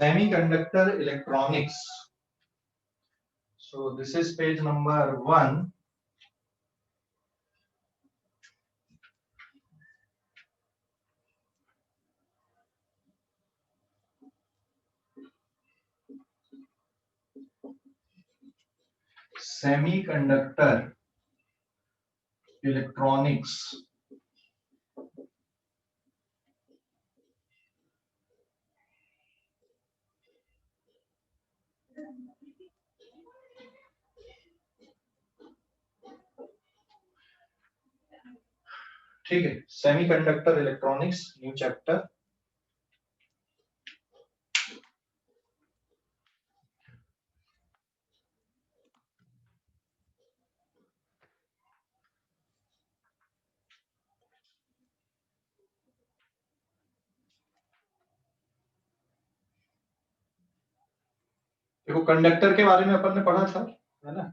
Semiconductor electronics. So this is page number 1. Semiconductor electronics. ठीक है, semiconductor electronics new chapter. देखो conductor के बारे में अपन ने पढ़ा था, है ना।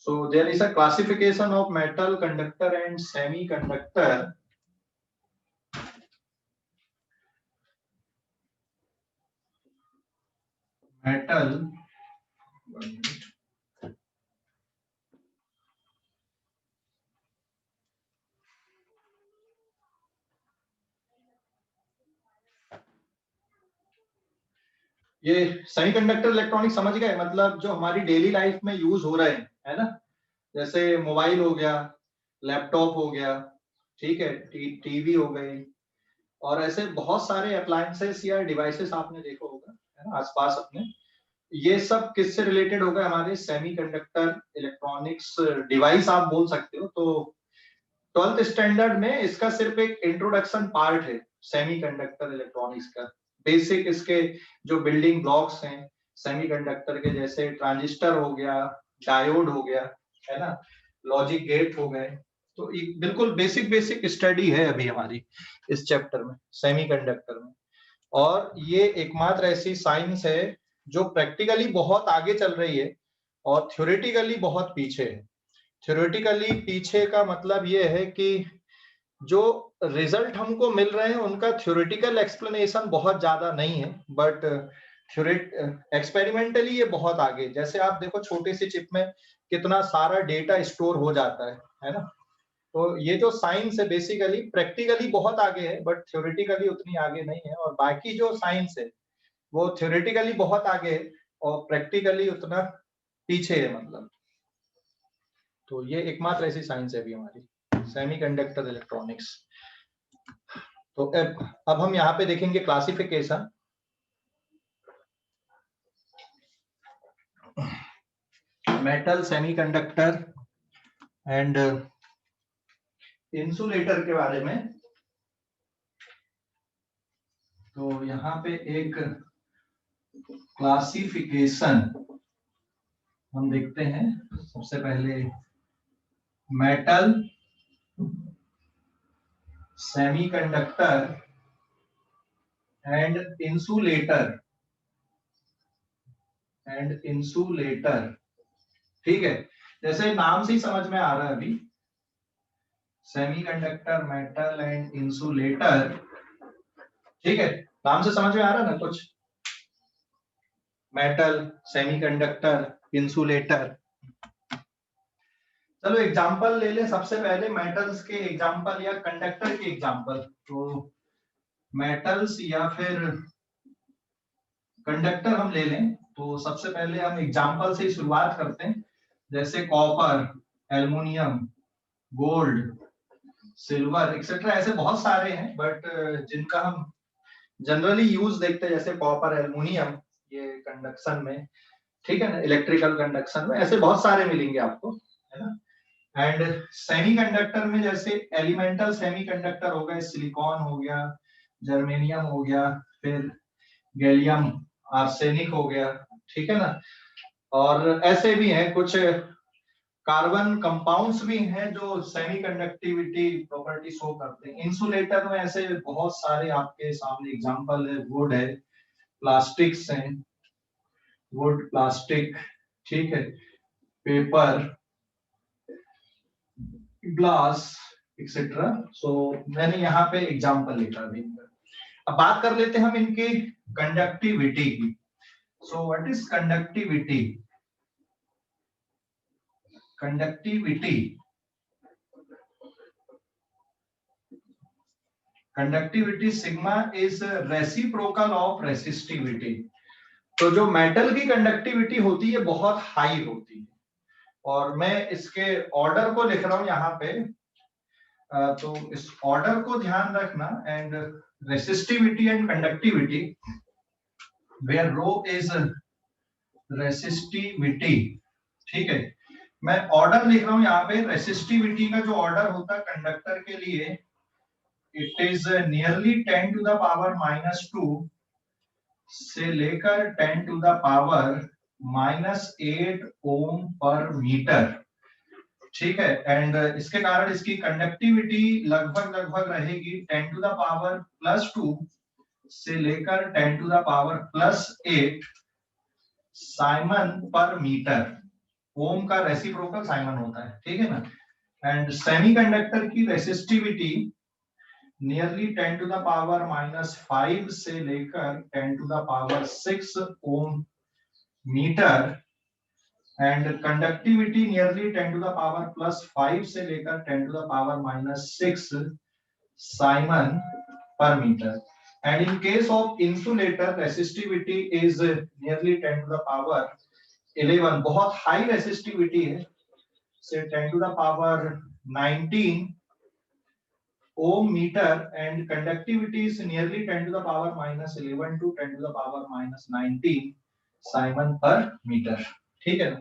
So there is a classification of metal, conductor and semiconductor. Metal, ये सेमीकंडक्टर इलेक्ट्रॉनिक समझ गए, मतलब जो हमारी डेली लाइफ में यूज हो रहे हैं, है ना। जैसे मोबाइल हो गया, लैपटॉप हो गया, ठीक है, टीवी हो गई, और ऐसे बहुत सारे अप्लायंसेस या डिवाइसेस आपने देखा होगा, है ना, आसपास अपने। ये सब किससे रिलेटेड होगा? हमारे सेमीकंडक्टर इलेक्ट्रॉनिक्स डिवाइस आप बोल सकते हो। तो 12th स्टैंडर्ड में इसका सिर्फ एक इंट्रोडक्शन पार्ट है सेमीकंडक्टर इलेक्ट्रॉनिक्स का। बेसिक इसके जो बिल्डिंग ब्लॉक्स हैं सेमीकंडक्टर के, जैसे ट्रांजिस्टर हो गया, डायोड हो गया, है ना, लॉजिक गेट हो गए। तो एक बिल्कुल बेसिक बेसिक स्टडी है अभी हमारी इस चैप्टर में, सेमीकंडक्टर में। और ये एकमात्र ऐसी साइंस है जो प्रैक्टिकली बहुत आगे चल रही है और थ्योरेटिकली बहुत पीछे है। थ्योरेटिकली पीछे का मतलब ये है कि जो रिजल्ट हमको मिल रहे हैं उनका थ्योरेटिकल एक्सप्लेनेशन बहुत ज्यादा नहीं है, बट एक्सपेरिमेंटली ये बहुत आगे। जैसे आप देखो छोटे सी चिप में कितना सारा डेटा स्टोर हो जाता है ना। तो ये जो साइंस है बेसिकली प्रैक्टिकली बहुत आगे है, बट थ्योरेटिकली उतनी आगे नहीं है। और बाकी जो साइंस है वो थ्योरेटिकली बहुत आगे है और प्रैक्टिकली उतना पीछे है, मतलब। तो ये एकमात्र ऐसी साइंस है अभी हमारी, सेमीकंडक्टर इलेक्ट्रॉनिक्स। तो अब हम यहाँ पे देखेंगे classification. Metal, semiconductor and insulator के बारे में। तो यहाँ पे एक क्लासिफिकेशन हम देखते हैं। सबसे पहले मेटल, सेमीकंडक्टर एंड इंसुलेटर, ठीक है। जैसे नाम से ही समझ में आ रहा है अभी, सेमीकंडक्टर, मेटल एंड इंसुलेटर, ठीक है। नाम से समझ में आ रहा है ना कुछ, मेटल, सेमीकंडक्टर, इंसुलेटर। चलो एग्जांपल ले ले सबसे पहले, मेटल्स के एग्जांपल या कंडक्टर के एग्जांपल। तो मेटल्स या फिर कंडक्टर हम ले लें, तो सबसे पहले हम एग्जांपल से ही शुरुआत करते हैं। जैसे copper, aluminium, gold, silver etcetera, ऐसे बहुत सारे हैं, बट जिनका हम जनरली यूज देखते हैं, जैसे कॉपर, एल्युमिनियम, ये कंडक्शन में, ठीक है ना, इलेक्ट्रिकल कंडक्शन में ऐसे बहुत सारे मिलेंगे आपको, है ना। एंड सेमीकंडक्टर में जैसे एलिमेंटल सेमीकंडक्टर हो गए, सिलिकॉन हो गया, जर्मेनियम हो गया, फिर गैलियम आर्सेनिक हो गया, ठीक है ना। और ऐसे भी हैं कुछ कार्बन कंपाउंड्स भी हैं जो सेमीकंडक्टिविटी प्रॉपर्टी शो करते हैं। इंसुलेटर में ऐसे बहुत सारे आपके सामने एग्जांपल है, वुड है, प्लास्टिक्स हैं, वुड, प्लास्टिक, ठीक है, पेपर, ग्लास एक्सेट्रा। सो मैंने यहाँ पे एग्जांपल लिखा अभी। अब बात कर लेते हैं हम इनकी कंडक्टिविटी की। So what is conductivity? Conductivity sigma is reciprocal of resistivity. तो जो मेटल की कंडक्टिविटी होती है बहुत हाई होती है, और मैं इसके ऑर्डर को लिख रहा हूं यहाँ पे, तो इस ऑर्डर को ध्यान रखना, and resistivity and conductivity, where rho is resistivity, ठीक है। मैं ऑर्डर लिख रहा हूं यहाँ पे, रेसिस्टिविटी का जो ऑर्डर होता है कंडक्टर के लिए, it is nearly 10 to the power -2 से लेकर 10 टू द पावर -8 ओम पर मीटर, ठीक है। एंड इसके कारण इसकी कंडक्टिविटी लगभग रहेगी 10 टू द पावर +2 से लेकर 10 to the power +8 siemens per meter. Ohm का रेसिप्रोकल साइमन होता है, ठीक है ना। एंड सेमीकंडक्टर की resistivity nearly 10 to the power -5 से लेकर 10 to the power 6 ohm meter, and conductivity nearly 10 to the power +5 से लेकर 10 to the power -6 siemens per meter. And in case of insulator, resistivity is nearly 10 to the power 11, बहुत high resistivity है, say 10 to the power 19 ohm meter, and conductivity is nearly 10 to the power -11 to 10 to the power -19 Simon per meter, ठीक है ना।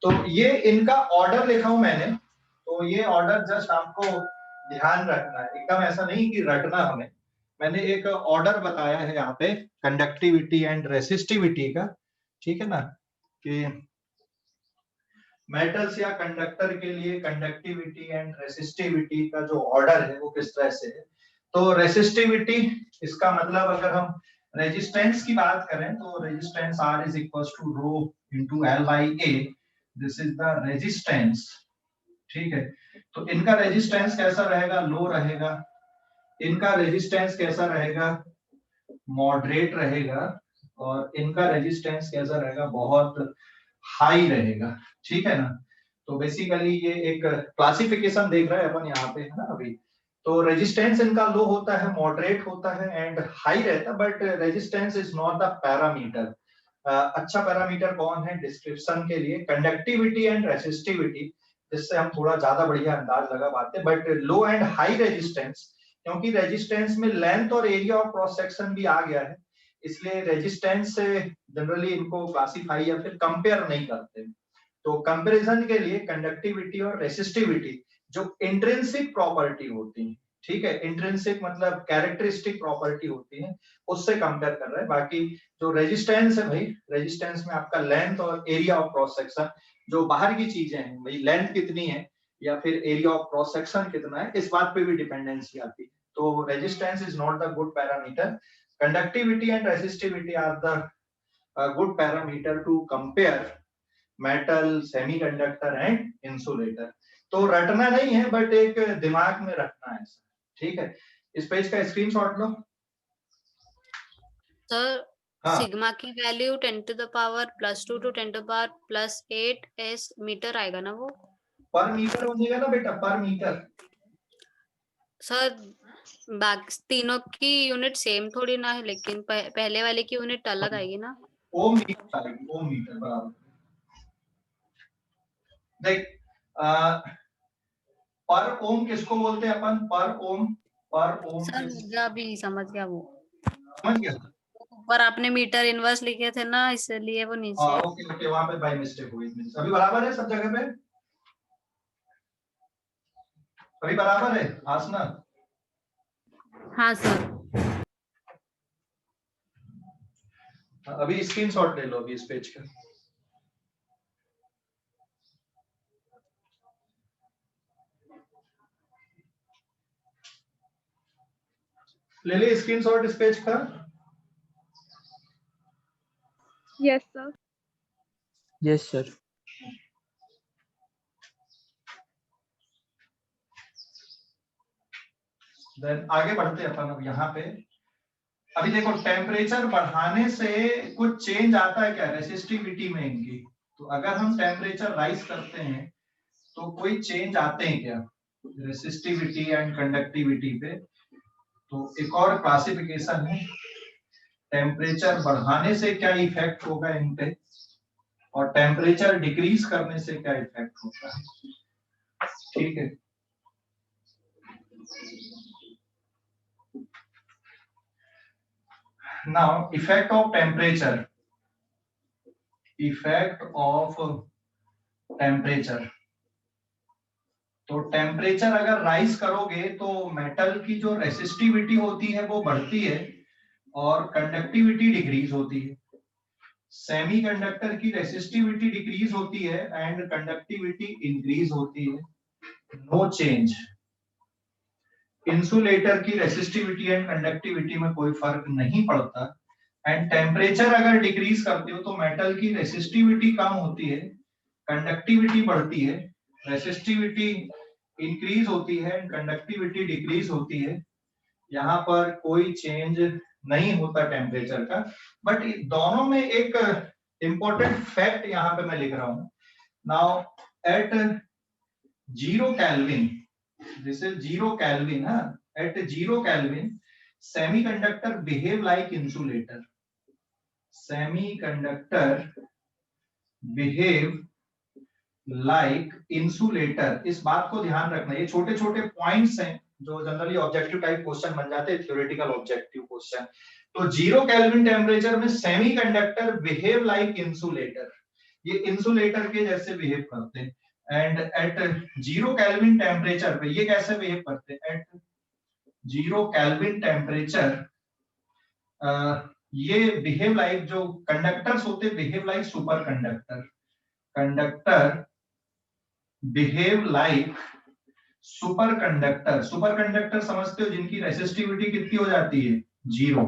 तो ये इनका order लिखा हूं मैंने, तो ये ऑर्डर जस्ट आपको ध्यान रखना है, एकदम ऐसा नहीं कि रटना हमें। मैंने एक ऑर्डर बताया है यहाँ पे कंडक्टिविटी एंड रेसिस्टिविटी का, ठीक है ना, कि मेटल्स या कंडक्टर के लिए कंडक्टिविटी एंड रेसिस्टिविटी का जो ऑर्डर है वो किस तरह से है। तो रेसिस्टिविटी, इसका मतलब अगर हम रेजिस्टेंस की बात करें तो resistance R is equals to rho into L by A, this is the resistance, ठीक है। तो इनका रेजिस्टेंस कैसा रहेगा, लो रहेगा, इनका रेजिस्टेंस कैसा रहेगा, मॉडरेट रहेगा, और इनका रेजिस्टेंस कैसा रहेगा, बहुत हाई रहेगा, ठीक है ना। तो बेसिकली ये एक क्लासिफिकेशन देख रहे हैं अपन यहाँ पे, है ना अभी। तो रेजिस्टेंस इनका लो होता है, मॉडरेट होता है एंड हाई रहता है, but resistance is not the parameter. अच्छा पैरामीटर कौन है डिस्क्रिप्शन के लिए, कंडक्टिविटी एंड रेसिस्टिविटी, जिससे हम थोड़ा ज्यादा बढ़िया अंदाज लगा पाते हैं। But low and high resistance, क्योंकि रेजिस्टेंस में लेंथ और एरिया ऑफ क्रॉस सेक्शन भी आ गया है, इसलिए रेजिस्टेंस से जनरली इनको क्लासिफाई या फिर कंपेयर नहीं करते। तो कंपैरिजन के लिए कंडक्टिविटी और रेसिस्टिविटी जो इंट्रिंसिक प्रॉपर्टी होती है, ठीक है, इंट्रिंसिक मतलब कैरेक्टरिस्टिक प्रॉपर्टी होती है, उससे कंपेयर कर रहे हैं। बाकी जो रेजिस्टेंस है भाई, रेजिस्टेंस में आपका लेंथ और एरिया ऑफ क्रॉस सेक्शन, जो बाहर की चीजें हैं भाई, लेंथ कितनी है या फिर एरिया ऑफ क्रॉस सेक्शन कितना है, इस बात पे भी डिपेंडेंसी आती है। तो resistance is not the good parameter, conductivity and resistivity are the good parameter to compare metal, semiconductor and insulator. तो रटना नहीं है, बट एक दिमाग में रखना है, ठीक है। इस पेज का स्क्रीनशॉट लो सर। हाँ, सिग्मा की value 10 to the power +2 to 10 to the power +8 S meter आएगा ना वो? पर मीटर हो जाएगा ना बेटा, पर मीटर। सर बाकी तीनों की यूनिट सेम थोड़ी ना है, लेकिन पहले वाले की यूनिट अलग आएगी ना। ओम मीटर आएगी, ओम मीटर बराबर। देख पर ओम किसको बोलते हैं अपन, पर ओम, पर ओम सर अभी समझ गया वो, समझ गया। पर आपने मीटर इनवर्स लिखे थे ना, इसलिए वो नीचे। ओके ओके, वहां पे बाय मिस्टेक हुई, अभी बराबर है सब जगह पे, अभी बराबर है आसना। हाँ सर। अभी स्क्रीनशॉट ले लो अभी इस पेज का, ले ले स्क्रीनशॉट इस पेज का। Yes sir. Yes sir. Then आगे बढ़ते हैं अपन अब यहाँ पे, अभी देखो टेम्परेचर बढ़ाने से कुछ चेंज आता है क्या रेसिस्टिविटी में इनकी? तो अगर हम टेम्परेचर राइज करते हैं तो कोई चेंज आते हैं क्या रेसिस्टिविटी एंड कंडक्टिविटी पे? तो एक और क्लासिफिकेशन है, टेम्परेचर बढ़ाने से क्या इफेक्ट होगा इन पे और टेम्परेचर डिक्रीज करने से क्या इफेक्ट होता है। ठीक है, now effect of temperature, effect of temperature. तो टेम्परेचर अगर राइज करोगे तो मेटल की जो रेसिस्टिविटी होती है वो बढ़ती है और कंडक्टिविटी डिक्रीज होती है। सेमीकंडक्टर की रेसिस्टिविटी डिक्रीज होती है एंड कंडक्टिविटी इंक्रीज होती है, नो चेंज। इंसुलेटर की रेसिस्टिविटी एंड कंडक्टिविटी में कोई फर्क नहीं पड़ता एंड टेम्परेचर अगर डिक्रीज करते हो तो मेटल की रेसिस्टिविटी कम होती है, कंडक्टिविटी बढ़ती है, रेसिस्टिविटी इंक्रीज होती है एंड कंडक्टिविटी डिक्रीज होती है। यहाँ पर कोई चेंज नहीं होता टेम्परेचर का। बट दोनों में एक इंपॉर्टेंट फैक्ट यहाँ पे मैं लिख रहा हूं, now at 0 kelvin, this is 0 kelvin, at 0 kelvin semiconductor behave like insulator, semiconductor behave like insulator. इस बात को ध्यान रखना, ये छोटे छोटे पॉइंट्स हैं जो जनरली ऑब्जेक्टिव टाइप क्वेश्चन बन जाते हैं, थ्योरेटिकल ऑब्जेक्टिव क्वेश्चन। तो 0 केल्विन टेम्परेचर में सेमीकंडक्टर बिहेव लाइक इंसुलेटर, ये इंसुलेटर के जैसे बिहेव करते हैं। एंड एट 0 केल्विन टेम्परेचर पे ये कैसे बिहेव करते हैं? एट 0 केल्विन टेम्परेचर ये बिहेव लाइक, जो कंडक्टर्स होते हैं behave like super conductor, conductor behave like super conductor. Super conductor समझते हो, जिनकी रेसिस्टिविटी कितनी हो जाती है? 0।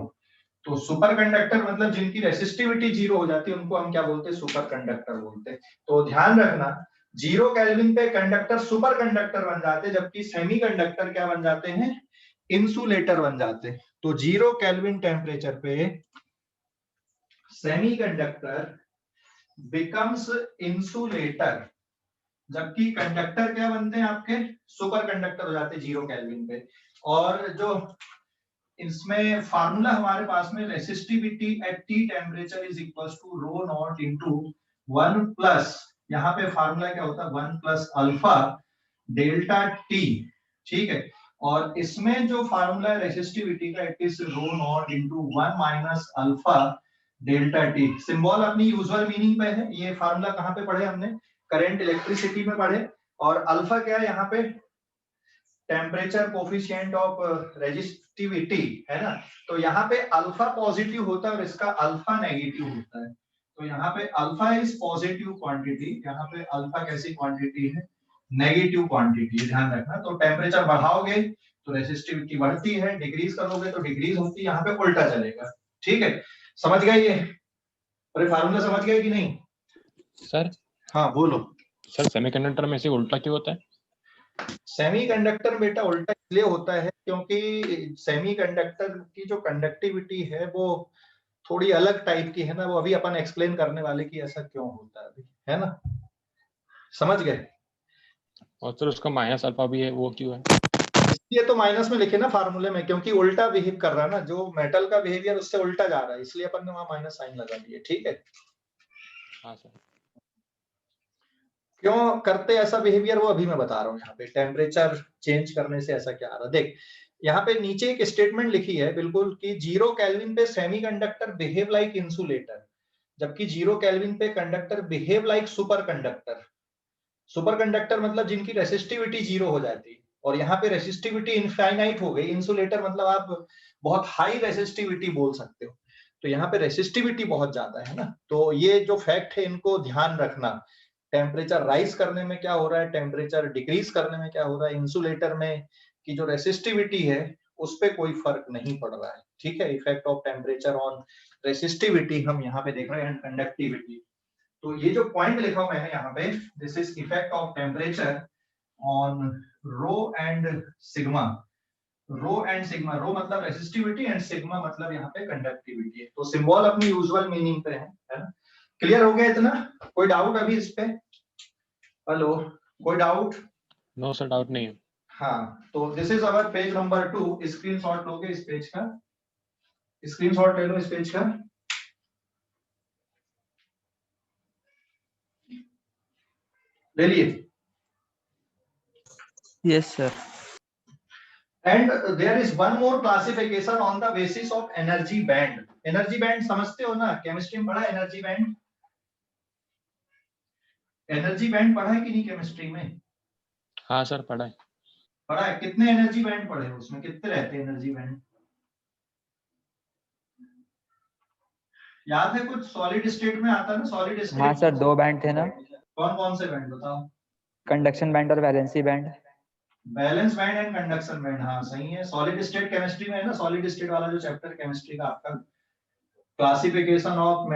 तो सुपर कंडक्टर मतलब जिनकी रेसिस्टिविटी 0 हो जाती है उनको हम क्या बोलते हैं? सुपर कंडक्टर बोलते हैं। तो ध्यान रखना 0 केल्विन पे कंडक्टर सुपर कंडक्टर बन जाते हैं, जबकि सेमी कंडक्टर क्या बन जाते हैं? इंसुलेटर बन जाते हैं। तो 0 केल्विन टेम्परेचर पे सेमी कंडक्टर बिकम्स इंसुलेटर, जबकि कंडक्टर क्या बनते हैं आपके? सुपर कंडक्टर हो जाते हैं 0 केल्विन पे। और जो इसमें फार्मूला हमारे पास में, resistivity at T temperature is equals to rho naught into 1 plus, यहाँ पे फार्मूला क्या होता है? 1 प्लस अल्फा डेल्टा टी। ठीक है, और इसमें जो फार्मूला है रेसिस्टिविटी का, it is rho naught into 1 minus alpha delta T. Symbol अपनी यूजुअल मीनिंग पे है। ये फार्मूला कहाँ पे पढ़े हमने? करंट इलेक्ट्रिसिटी में पढ़े। और अल्फा क्या है यहाँ पे? टेम्परेचर कोफिशिएंट ऑफ रेजिस्टिविटी है ना। तो यहाँ पे अल्फा पॉजिटिव होता है और इसका अल्फा नेगेटिव होता है। तो यहाँ पे अल्फा इज पॉजिटिव क्वांटिटी, यहाँ पे अल्फा कैसी क्वांटिटी है? नेगेटिव क्वांटिटी, ध्यान रखना। तो टेम्परेचर बढ़ाओगे तो रेसिस्टिविटी बढ़ती है, डिक्रीज करोगे तो डिक्रीज होती है, यहाँ पे उल्टा चलेगा। ठीक है, समझ गए ये? अरे फार्मूला समझ गए कि नहीं सर? हाँ बोलो सर सेमीकंडक्टर में से उल्टा क्यों होता है? सेमीकंडक्टर बेटा उल्टा इसलिए होता है क्योंकि सेमीकंडक्टर की जो कंडक्टिविटी है वो थोड़ी अलग टाइप की है ना, वो अभी अपन एक्सप्लेन करने वाले कि ऐसा क्यों होता है अभी, है ना। समझ गए? और सर उसका माइनस अल्फा भी है, वो क्यों है? इसलिए तो माइनस में लिखे ना फार्मूले में, क्योंकि उल्टा बिहेव कर रहा है ना, जो मेटल का बिहेवियर उससे उल्टा जा रहा है, इसलिए अपन ने वहां माइनस साइन लगा दिया। ठीक है, हाँ सर। क्यों करते ऐसा बिहेवियर वो अभी मैं बता रहा हूँ। यहाँ पे टेम्परेचर चेंज करने से ऐसा क्या आ रहा है, देख यहाँ पे नीचे एक स्टेटमेंट लिखी है बिल्कुल कि 0 केल्विन पे सेमीकंडक्टर बिहेव लाइक इंसुलेटर, जबकि 0 केल्विन पे conductor behave like super conductor. Super conductor मतलब जिनकी रेसिस्टिविटी 0 हो जाती है, और यहाँ पे रेसिस्टिविटी इनफाइनाइट हो गई। इंसुलेटर मतलब आप बहुत हाई रेसिस्टिविटी बोल सकते हो, तो यहाँ पे रेसिस्टिविटी बहुत ज्यादा है ना। तो ये जो फैक्ट है इनको ध्यान रखना, टेम्परेचर राइज करने में क्या हो रहा है, टेम्परेचर डिक्रीज करने में क्या हो रहा है। इंसुलेटर में की जो रेसिस्टिविटी है उस पर कोई फर्क नहीं पड़ रहा है। ठीक है, effect of temperature on resistivity हम यहाँ पे देख रहे हैं, कंडक्टिविटी। तो ये जो पॉइंट लिखा मैंने यहाँ पे, this is effect of temperature on rho and sigma. Rho and sigma, rho मतलब रेसिस्टिविटी एंड सिग्मा मतलब यहाँ पे कंडक्टिविटी है। तो सिंबल अपनी यूजुअल मीनिंग पे है ना। क्लियर हो गया इतना? कोई डाउट अभी इस पे? हेलो, कोई डाउट? नो सर, डाउट नहीं है। हाँ, तो this is our page number 2। Screenshot लोगे इस पेज का? स्क्रीनशॉट ले लो इस पेज का। ले लिए? Yes, sir. And there is one more classification on the basis of energy band. Energy band समझते हो ना? केमिस्ट्री में पढ़ा है एनर्जी बैंड? एनर्जी बैंड पढ़ा है कि नहीं केमिस्ट्री में? हाँ सर, पढ़ा है। पढ़ा है। कितने एनर्जी बैंड पढ़े हो? उसमें कितने रहते हैं एनर्जी बैंड? याद है कुछ? सॉलिड स्टेट में आता है ना, सॉलिड स्टेट। हाँ सर, 2 बैंड थे ना, कौन कौन से बैंड बताओ? कंडक्शन बैंड और valency band. Balance band and conduction band, हाँ सही है। सॉलिड स्टेट केमिस्ट्री में है ना, सॉलिड स्टेट वाला जो चैप्टर केमिस्ट्री का आपका क्लासिफिकेशन ऑफ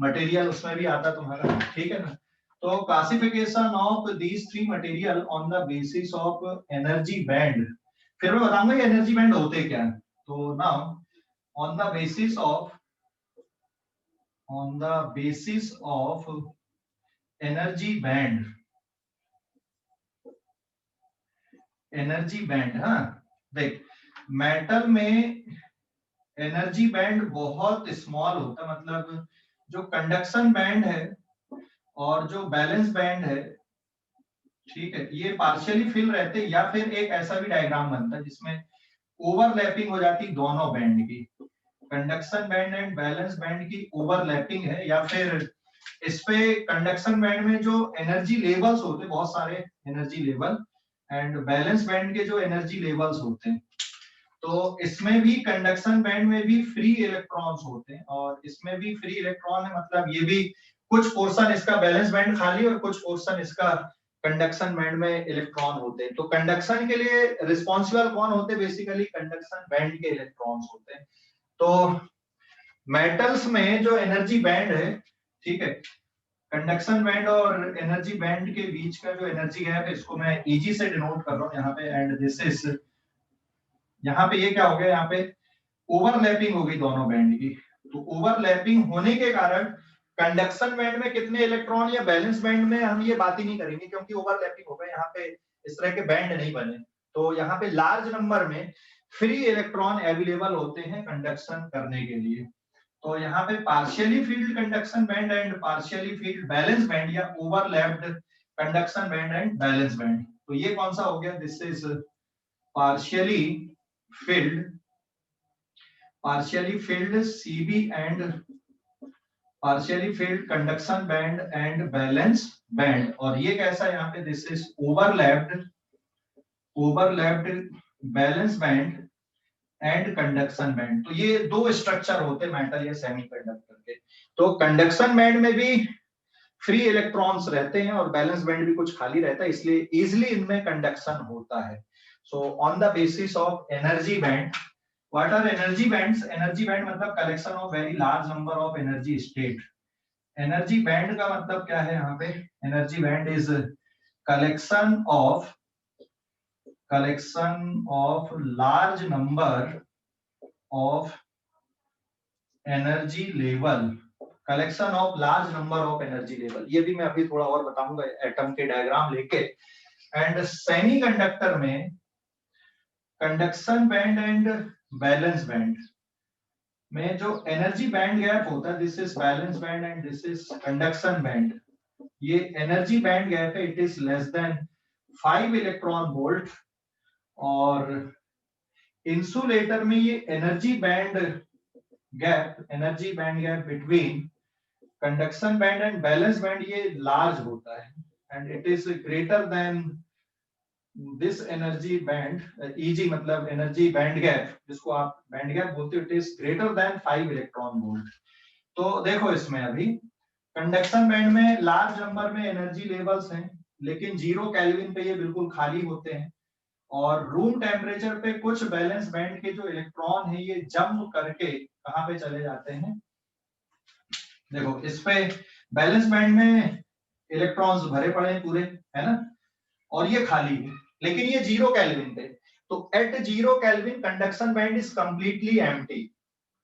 मटेरियल, उसमें भी आता तुम्हारा, ठीक है ना। तो classification of these 3 material on the basis of energy band. फिर मैं बताऊंगा ये एनर्जी बैंड होते क्या है। तो now on the basis of energy band, energy band, हाँ देख, मेटल में एनर्जी बैंड बहुत स्मॉल होता है, मतलब जो कंडक्शन बैंड है और जो बैलेंस बैंड है, ठीक है, ये पार्शियली फिल रहते हैं, या फिर एक ऐसा भी डायग्राम बनता है जिसमें ओवरलैपिंग हो जाती दोनों बैंड की, conduction band and valence band की ओवरलैपिंग है, या फिर इस पे कंडक्शन बैंड में जो एनर्जी लेवल्स होते हैं, बहुत सारे energy level, and valence band के जो एनर्जी लेवल्स होते हैं, तो इसमें भी कंडक्शन बैंड में भी फ्री इलेक्ट्रॉन्स होते हैं, और इसमें भी फ्री इलेक्ट्रॉन है, मतलब ये भी कुछ पोर्शन इसका बैलेंस बैंड खाली और कुछ पोर्शन इसका कंडक्शन बैंड में इलेक्ट्रॉन होते हैं। तो कंडक्शन के लिए रिस्पॉन्सिबल कौन होते हैं? बेसिकली कंडक्शन बैंड के इलेक्ट्रॉन्स होते हैं। तो मेटल्स में जो एनर्जी बैंड है, ठीक है, कंडक्शन बैंड और एनर्जी बैंड के बीच का जो एनर्जी गैप है, इसको मैं ईजी से डिनोट कर रहा हूँ यहाँ पे, एंड दिस इज, यहाँ पे ये क्या हो गया, यहाँ पे ओवरलैपिंग हो गई दोनों बैंड की। तो ओवरलैपिंग होने के कारण कंडक्शन बैंड में कितने इलेक्ट्रॉन, या बैलेंस बैंड में हम ये बात ही नहीं करेंगे, क्योंकि ओवरलैपिंग हो गया, यहाँ पे इस तरह के बैंड नहीं बने। तो यहाँ पे लार्ज नंबर में फ्री इलेक्ट्रॉन अवेलेबल होते हैं कंडक्शन करने के लिए। तो यहाँ पे partially filled conduction band and partially filled valence band, या overlapped conduction band and valence band. तो ये कौन सा हो गया? This is partially filled CB and partially filled conduction band and balance band, और ये कैसा है यहाँ पे? This is overlapped balance band and conduction band. तो ये दो स्ट्रक्चर होते हैं मेटल या सेमीकंडक्टर के। तो कंडक्शन बैंड में भी फ्री इलेक्ट्रॉन्स रहते हैं और बैलेंस बैंड भी कुछ खाली रहता है, इसलिए इजिली इनमें कंडक्शन होता है। So on the basis of energy band, what are energy bands? Energy band मतलब collection of very large number of energy state. Energy band का मतलब क्या है यहाँ पे? Energy band is collection of large number of energy level. Collection of large number of energy level. ये भी मैं अभी थोड़ा और बताऊंगा एटम के डायग्राम लेके। एंड सेमीकंडक्टर में conduction band and valence band में जो एनर्जी बैंड गैप होता है, this is balance band and this is conduction band. ये एनर्जी बैंड गैप है, it is less than 5 electron volt, और इंसुलेटर में ये energy band gap between conduction band and valence band ये large होता है, and it is greater than this energy band, EG मतलब energy band gap, जिसको आप बैंड गैप बोलते हो, it is greater than 5 electron volt. तो देखो इसमें अभी कंडक्शन बैंड में लार्ज नंबर में एनर्जी लेवल्स हैं, लेकिन 0 केल्विन पे ये बिल्कुल खाली होते हैं, और रूम टेम्परेचर पे कुछ बैलेंस बैंड के जो इलेक्ट्रॉन है ये जंप करके कहां पे चले जाते हैं? देखो इस पे बैलेंस बैंड में इलेक्ट्रॉन्स भरे पड़े हैं पूरे, है ना, और ये खाली है, लेकिन ये 0 केल्विन पे। तो at 0 kelvin conduction band is completely empty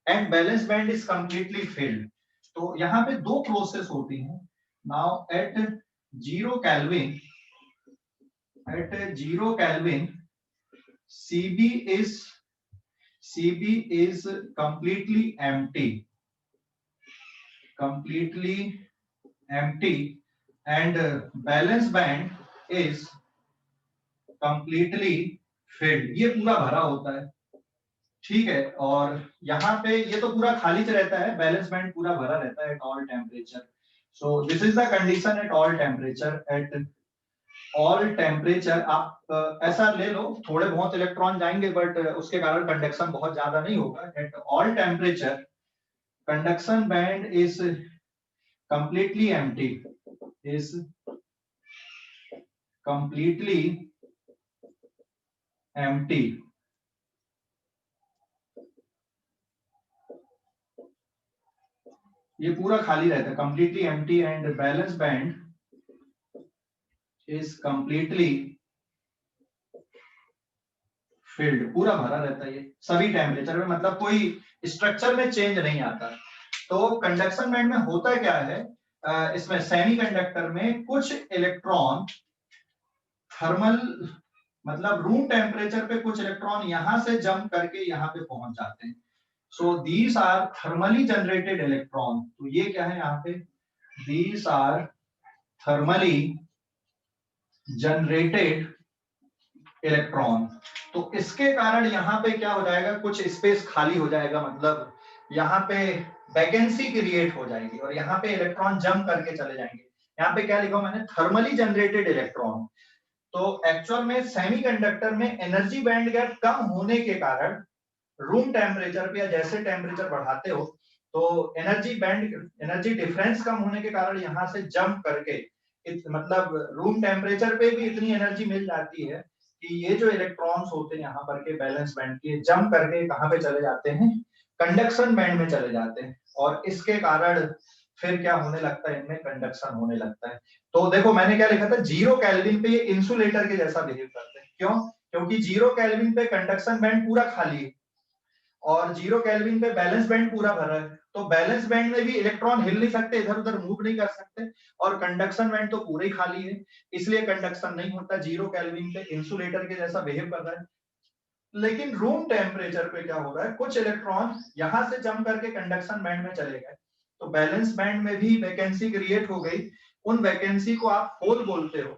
and valence band is completely filled. तो यहाँ पे दो प्रोसेस होती हैं। Now at 0 kelvin CB is completely empty and balance band is completely filled। ये पूरा भरा होता है, ठीक है। और यहाँ पे ये तो पूरा खाली रहता है, बैलेंस बैंड पूरा भरा रहता है at all temperature. So this is the condition at all temperature. At all temperature आप ऐसा ले लो, थोड़े बहुत इलेक्ट्रॉन जाएंगे बट उसके कारण कंडक्शन बहुत ज्यादा नहीं होगा। At all temperature conduction band is completely empty, ये पूरा खाली रहता है, completely empty and balance band is completely filled, पूरा भरा रहता है ये सभी टेम्परेचर में, मतलब कोई स्ट्रक्चर में चेंज नहीं आता। तो कंडक्शन बैंड में होता क्या है, इसमें सेमीकंडक्टर में कुछ इलेक्ट्रॉन थर्मल मतलब रूम टेम्परेचर पे कुछ इलेक्ट्रॉन यहां से जंप करके यहां पे पहुंच जाते हैं। So these are thermally generated electron. तो ये क्या है यहाँ पे, these are thermally generated electron. तो इसके कारण यहाँ पे क्या हो जाएगा, कुछ स्पेस खाली हो जाएगा, मतलब यहाँ पे वैकेंसी क्रिएट हो जाएगी और यहाँ पे इलेक्ट्रॉन जंप करके चले जाएंगे। यहाँ पे क्या लिखा मैंने, थर्मली जनरेटेड इलेक्ट्रॉन। तो एक्चुअल में सेमीकंडक्टर में एनर्जी बैंड गैप कम होने के कारण रूम टेम्परेचर पे या जैसे टेम्परेचर बढ़ाते हो तो एनर्जी डिफरेंस कम होने के कारण यहाँ से जंप करके मतलब रूम टेम्परेचर पे भी इतनी एनर्जी मिल जाती है कि ये जो इलेक्ट्रॉन्स होते हैं यहाँ पर के बैलेंस बैंड के जंप करके कहाँ पे चले जाते हैं, कंडक्शन बैंड में चले जाते हैं। और इसके कारण फिर क्या होने लगता है, इनमें कंडक्शन होने लगता है। तो देखो मैंने क्या लिखा था, 0 केल्विन पे ये इंसुलेटर के जैसा बिहेव करते हैं। क्यों? क्योंकि 0 केल्विन पे कंडक्शन बैंड पूरा खाली है और 0 केल्विन पे बैलेंस बैंड पूरा भरा है। तो बैलेंस बैंड में भी इलेक्ट्रॉन हिल नहीं सकते, इधर उधर मूव नहीं कर सकते, और कंडक्शन बैंड तो पूरे ही खाली है, इसलिए कंडक्शन नहीं होता। 0 केल्विन पे इंसुलेटर के जैसा बिहेव कर रहा है। लेकिन रूम टेम्परेचर पे क्या हो रहा है, कुछ इलेक्ट्रॉन यहां से जंप करके कंडक्शन बैंड में चले गए, तो बैलेंस बैंड में भी वैकेंसी क्रिएट हो गई। उन वैकेंसी को आप होल बोलते हो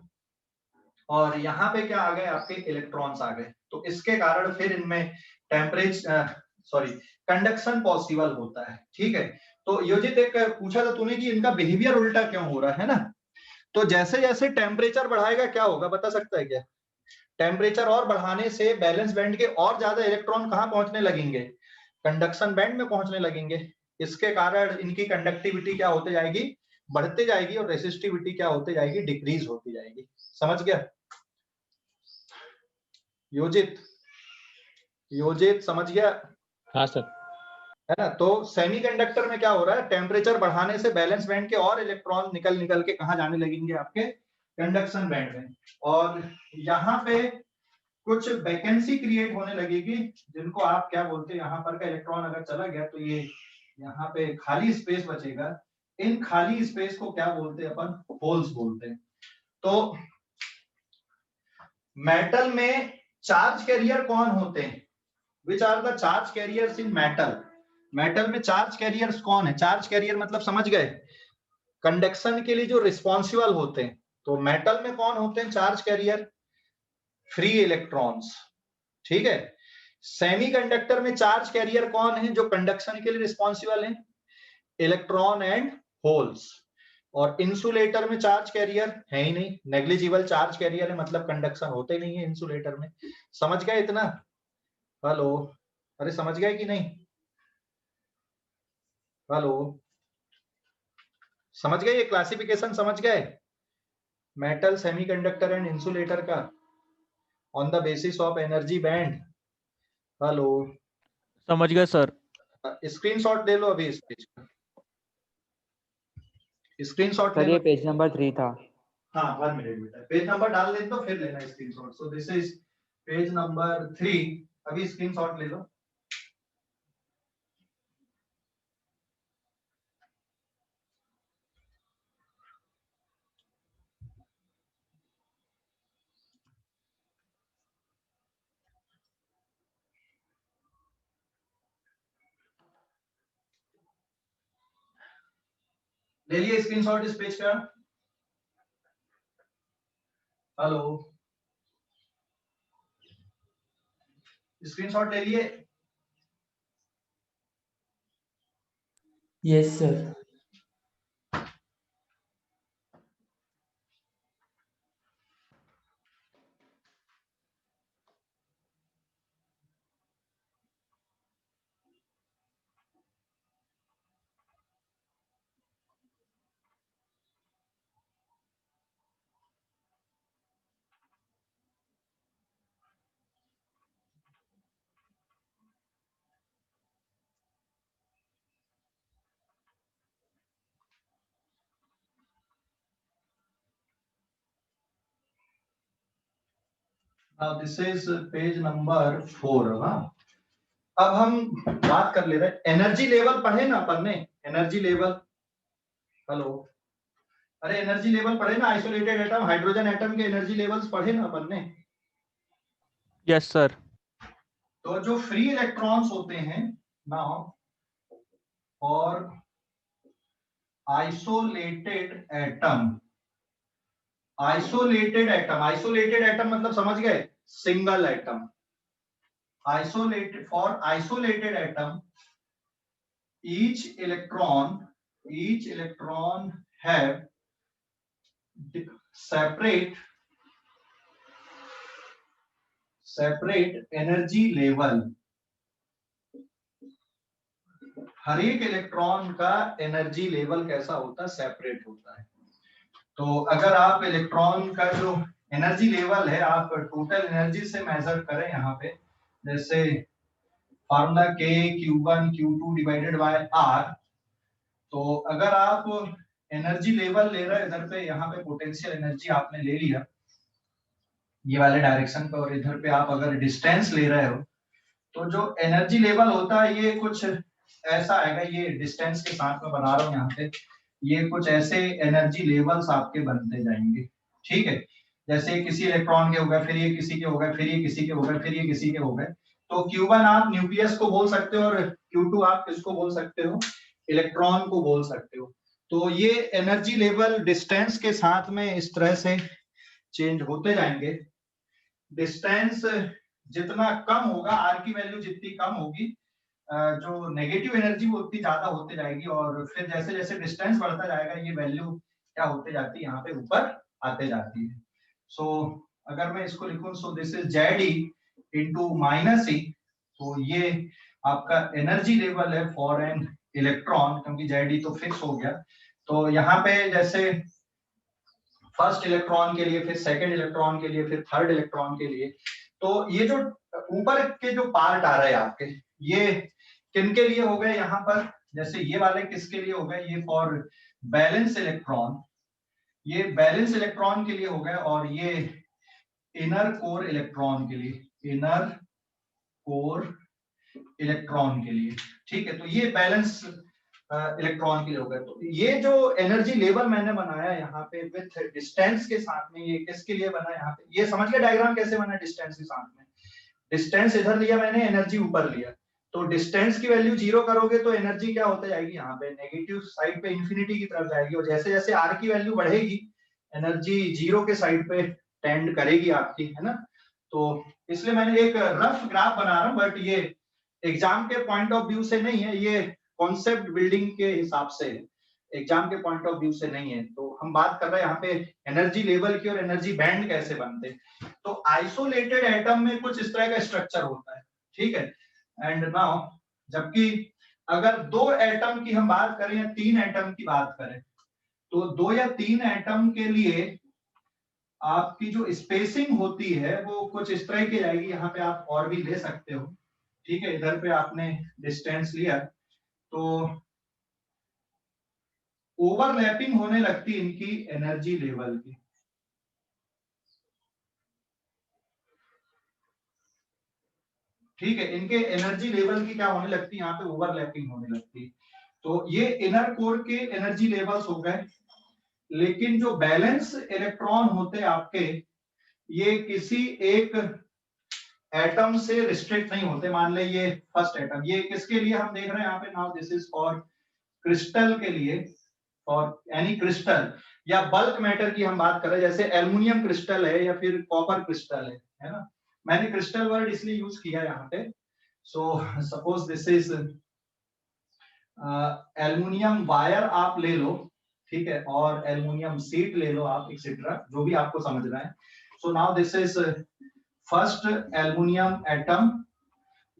और यहाँ पे क्या आ गए, आपके इलेक्ट्रॉन्स आ गए। तो इसके कारण फिर इनमें कंडक्शन पॉसिबल होता है। ठीक है, तो योजित एक पूछा था तूने कि इनका बिहेवियर उल्टा क्यों हो रहा है ना। तो जैसे जैसे टेम्परेचर बढ़ाएगा क्या होगा, बता सकता है क्या? टेम्परेचर और बढ़ाने से बैलेंस बैंड के और ज्यादा इलेक्ट्रॉन कहाँ पहुंचने लगेंगे, कंडक्शन बैंड में पहुंचने लगेंगे। इसके कारण इनकी कंडक्टिविटी क्या होते जाएगी, बढ़ते जाएगी, और रेसिस्टिविटी क्या होते जाएगी, डिक्रीज होती जाएगी। समझ गया योजित समझ गया? हाँ सर। है ना। तो सेमीकंडक्टर में क्या हो रहा है, टेम्परेचर बढ़ाने से बैलेंस बैंड के और इलेक्ट्रॉन निकल के कहाँ जाने लगेंगे, आपके कंडक्शन बैंड में। और यहाँ पे कुछ वैकेंसी क्रिएट होने लगेगी, जिनको आप क्या बोलते हैं, यहाँ पर का इलेक्ट्रॉन अगर चला गया तो ये यहाँ पे खाली स्पेस बचेगा। इन खाली स्पेस को क्या बोलते हैं अपन, होल्स बोलते हैं। तो मेटल में चार्ज कैरियर कौन होते हैं, which are the charge carriers in metal? Metal में चार्ज कैरियर्स कौन है? चार्ज कैरियर मतलब समझ गए, कंडक्शन के लिए जो रिस्पॉन्सिबल होते हैं। तो मेटल में कौन होते हैं चार्ज कैरियर? Free electrons. ठीक है। सेमीकंडक्टर में चार्ज कैरियर कौन है जो कंडक्शन के लिए रिस्पॉन्सिबल है? Electron and holes. और इंसुलेटर में चार्ज कैरियर है ही नहीं, नेग्लिजिबल चार्ज कैरियर है, मतलब कंडक्शन होते ही नहीं है इंसुलेटर में। समझ गए इतना? हेलो, अरे समझ गए कि नहीं? हेलो, समझ गए? ये क्लासिफिकेशन समझ गए मेटल, सेमीकंडक्टर एंड इंसुलेटर का on the basis of energy band? Hello, समझ गए सर। स्क्रीनशॉट ले लो अभी इस पेज का, स्क्रीनशॉट ले सर लो। ये पेज नंबर 3 था। हाँ 1 मिनट बेटा, पेज नंबर डाल दे तो फिर लेना screenshot. So this is page number 3, अभी स्क्रीनशॉट ले लो। ले लिए स्क्रीनशॉट इस पेज का? हेलो, स्क्रीनशॉट ले लिए? Yes, sir. Now this is page number 4। हाँ, अब हम बात कर ले रहे हैं एनर्जी लेवल। पढ़े ना अपन ने एनर्जी लेवल? हेलो, अरे एनर्जी लेवल पढ़े ना? आइसोलेटेड एटम, हाइड्रोजन एटम के एनर्जी लेवल्स पढ़े ना अपन ने? Yes, sir. तो जो फ्री इलेक्ट्रॉन्स होते हैं नाउ, और आइसोलेटेड एटम, आइसोलेटेड एटम मतलब समझ गए? Single atom. Isolated, for isolated atom each electron have separate energy level। हर एक इलेक्ट्रॉन का एनर्जी लेवल कैसा होता है? सेपरेट होता है। तो अगर आप इलेक्ट्रॉन का जो एनर्जी लेवल है आप टोटल एनर्जी से मेजर करें, यहाँ पे जैसे formula K Q1 Q2 divided by R, तो अगर आप एनर्जी लेवल ले रहे हैं इधर पे, यहाँ पे पोटेंशियल एनर्जी आपने ले लिया ये वाले डायरेक्शन पे, और इधर पे आप अगर डिस्टेंस ले रहे हो, तो जो एनर्जी लेवल होता है ये कुछ ऐसा आएगा। ये डिस्टेंस के साथ में बना रहा हूँ यहाँ पे, ये कुछ ऐसे एनर्जी लेवल्स आपके बनते जाएंगे। ठीक है, जैसे किसी इलेक्ट्रॉन के हो गए, फिर ये किसी के हो गए, फिर ये किसी के हो गए, फिर ये किसी के हो गए। तो Q1 आप न्यूक्लियस को बोल सकते हो, और Q2 आप किसको बोल सकते हो? इलेक्ट्रॉन को बोल सकते हो। तो ये एनर्जी लेवल डिस्टेंस के साथ में इस तरह से चेंज होते जाएंगे। डिस्टेंस जितना कम होगा, आर की वैल्यू जितनी कम होगी, जो नेगेटिव एनर्जी वो उतनी ज्यादा होते जाएगी, और फिर जैसे जैसे डिस्टेंस बढ़ता जाएगा ये वैल्यू क्या होते जाती है? यहाँ पे ऊपर आते जाती है। सो अगर मैं इसको लिखूं, so this is ZE into -E, तो ये आपका एनर्जी लेवल है फॉर एन इलेक्ट्रॉन, क्योंकि ZE तो फिक्स हो गया। तो यहाँ पे जैसे फर्स्ट इलेक्ट्रॉन के लिए, फिर सेकंड इलेक्ट्रॉन के लिए, फिर थर्ड इलेक्ट्रॉन के लिए, तो ये जो ऊपर के जो पार्ट आ रहे हैं आपके, ये किनके लिए हो गए? यहाँ पर जैसे ये वाले किसके लिए हो गए? ये फॉर बैलेंस इलेक्ट्रॉन, ये बैलेंस इलेक्ट्रॉन के लिए हो गए, और ये इनर कोर इलेक्ट्रॉन के लिए, इनर कोर इलेक्ट्रॉन के लिए। ठीक है, तो ये बैलेंस इलेक्ट्रॉन के लिए हो गए। तो ये जो एनर्जी लेवल मैंने बनाया यहाँ पे विथ डिस्टेंस के साथ में, ये किसके लिए बना? यहाँ पे ये समझ गए डायग्राम कैसे बना? डिस्टेंस के साथ में, डिस्टेंस इधर लिया मैंने, एनर्जी ऊपर लिया, तो डिस्टेंस की वैल्यू 0 करोगे तो एनर्जी क्या होता जाएगी? यहाँ पे नेगेटिव साइड पे इंफिनिटी की तरफ जाएगी, और जैसे जैसे आर की वैल्यू बढ़ेगी एनर्जी 0 के साइड पे टेंड करेगी आपकी, है ना? तो इसलिए मैंने एक रफ ग्राफ बना रहा हूँ, बट ये एग्जाम के पॉइंट ऑफ व्यू से नहीं है, ये कॉन्सेप्ट बिल्डिंग के हिसाब से, एग्जाम के पॉइंट ऑफ व्यू से नहीं है। तो हम बात कर रहे हैं यहाँ पे एनर्जी लेवल की, और एनर्जी बैंड कैसे बनते। तो आइसोलेटेड एटम में कुछ इस तरह का स्ट्रक्चर होता है। ठीक है, एंड नाउ जबकि अगर 2 एटम की हम बात करें या 3 एटम की बात करें, तो 2 या 3 एटम के लिए आपकी जो स्पेसिंग होती है वो कुछ इस तरह की जाएगी। यहाँ पे आप और भी ले सकते हो। ठीक है, इधर पे आपने डिस्टेंस लिया, तो ओवरलैपिंग होने लगती इनकी एनर्जी लेवल की। ठीक है, इनके एनर्जी लेवल की क्या होने लगती है, यहाँ पे ओवरलैपिंग होने लगती है। तो ये इनर कोर के एनर्जी लेवल्स हो गए, लेकिन जो बैलेंस इलेक्ट्रॉन होते हैं आपके, ये किसी एक एटम से रिस्ट्रिक्ट नहीं होते। मान ले ये फर्स्ट एटम, ये किसके लिए हम देख रहे हैं यहाँ पे, now this is for crystal के लिए, और एनी क्रिस्टल या बल्क मैटर की हम बात करें, जैसे एल्युमिनियम क्रिस्टल है या फिर कॉपर क्रिस्टल है ना। मैंने क्रिस्टल वर्ड इसलिए यूज किया यहाँ पे। So suppose this is aluminium wire आप ले लो, ठीक है, और एल्युमिनियम सीट ले लो आप, एक्सेट्रा, जो भी आपको समझना है। So now this is first aluminium atom,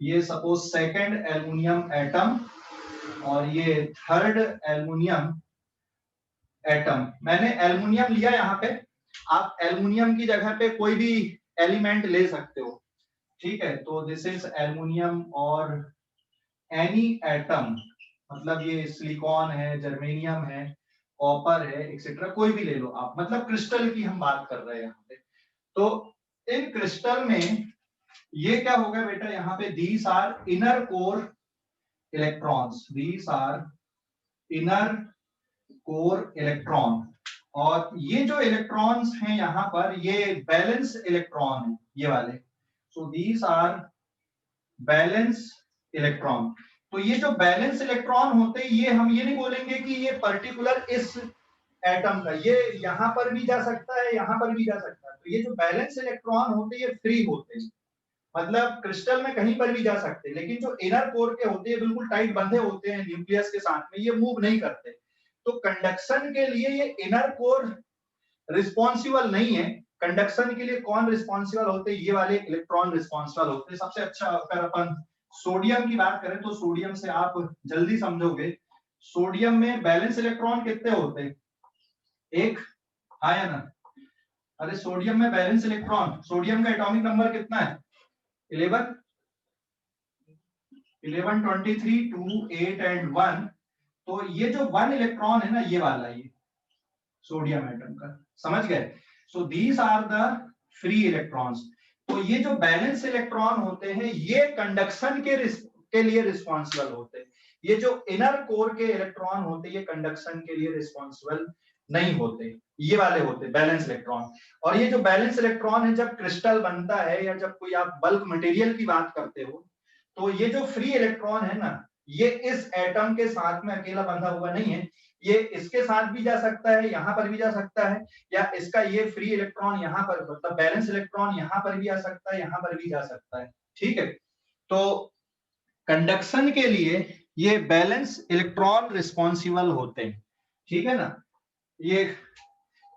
ये सपोज सेकंड एल्युमिनियम एटम, और ये थर्ड एल्युमिनियम एटम। मैंने एल्युमिनियम लिया यहाँ पे, आप एल्युमिनियम की जगह पे कोई भी एलिमेंट ले सकते हो, ठीक है। तो दिस इज एल्युमिनियम और एनी एटम, मतलब ये सिलिकॉन है, जर्मेनियम है, कॉपर है, एक्सेट्रा, कोई भी ले लो आप, मतलब क्रिस्टल की हम बात कर रहे हैं यहाँ पे। तो इन क्रिस्टल में ये क्या होगा बेटा, यहाँ पे these are inner core electrons, these are inner core electron, और ये जो इलेक्ट्रॉन्स हैं यहाँ पर, ये बैलेंस इलेक्ट्रॉन है, ये वाले। So these are valence electron. तो ये जो बैलेंस इलेक्ट्रॉन होते हैं, ये हम ये नहीं बोलेंगे कि ये पर्टिकुलर इस एटम का, ये यहाँ पर भी जा सकता है, यहाँ पर भी जा सकता है। तो ये जो बैलेंस इलेक्ट्रॉन होते हैं, ये फ्री होते हैं, मतलब क्रिस्टल में कहीं पर भी जा सकते हैं। लेकिन जो इनर कोर के होते हैं, बिल्कुल टाइट बंधे होते हैं न्यूक्लियस के साथ में, ये मूव नहीं करते। तो कंडक्शन के लिए ये इनर कोर रिस्पॉन्सिबल नहीं है। कंडक्शन के लिए कौन रिस्पॉन्सिबल होते हैं, ये वाले इलेक्ट्रॉन रिस्पॉन्सिबल होते हैं। सबसे अच्छा, अगर अपन सोडियम की बात करें तो सोडियम से आप जल्दी समझोगे। सोडियम में बैलेंस इलेक्ट्रॉन कितने होते हैं, एक, हाँ या ना। अरे सोडियम में बैलेंस इलेक्ट्रॉन, सोडियम का एटॉमिक नंबर कितना है, 11, 11, 23, 2, 8 एंड 1। तो ये जो 1 इलेक्ट्रॉन है ना, ये वाला, ये सोडियम एटम का, समझ गए। So these are the free electrons. तो ये जो बैलेंस इलेक्ट्रॉन होते हैं, ये कंडक्शन के लिए रिस्पॉन्सिबल होते हैं। ये जो इनर कोर के इलेक्ट्रॉन होते हैं, ये कंडक्शन के लिए रिस्पॉन्सिबल नहीं होते, ये वाले होते बैलेंस इलेक्ट्रॉन। और ये जो बैलेंस इलेक्ट्रॉन है, जब क्रिस्टल बनता है या जब कोई आप बल्क मटेरियल की बात करते हो, तो ये जो फ्री इलेक्ट्रॉन है ना, ये इस एटम के साथ में अकेला बंधा हुआ नहीं है, ये इसके साथ भी जा सकता है, यहाँ पर भी जा सकता है, या इसका ये फ्री इलेक्ट्रॉन यहाँ पर, मतलब बैलेंस इलेक्ट्रॉन यहाँ पर भी आ सकता है, यहाँ पर भी जा सकता है, ठीक है। तो कंडक्शन के लिए ये बैलेंस इलेक्ट्रॉन रिस्पॉन्सिबल होते हैं, ठीक है ना। ये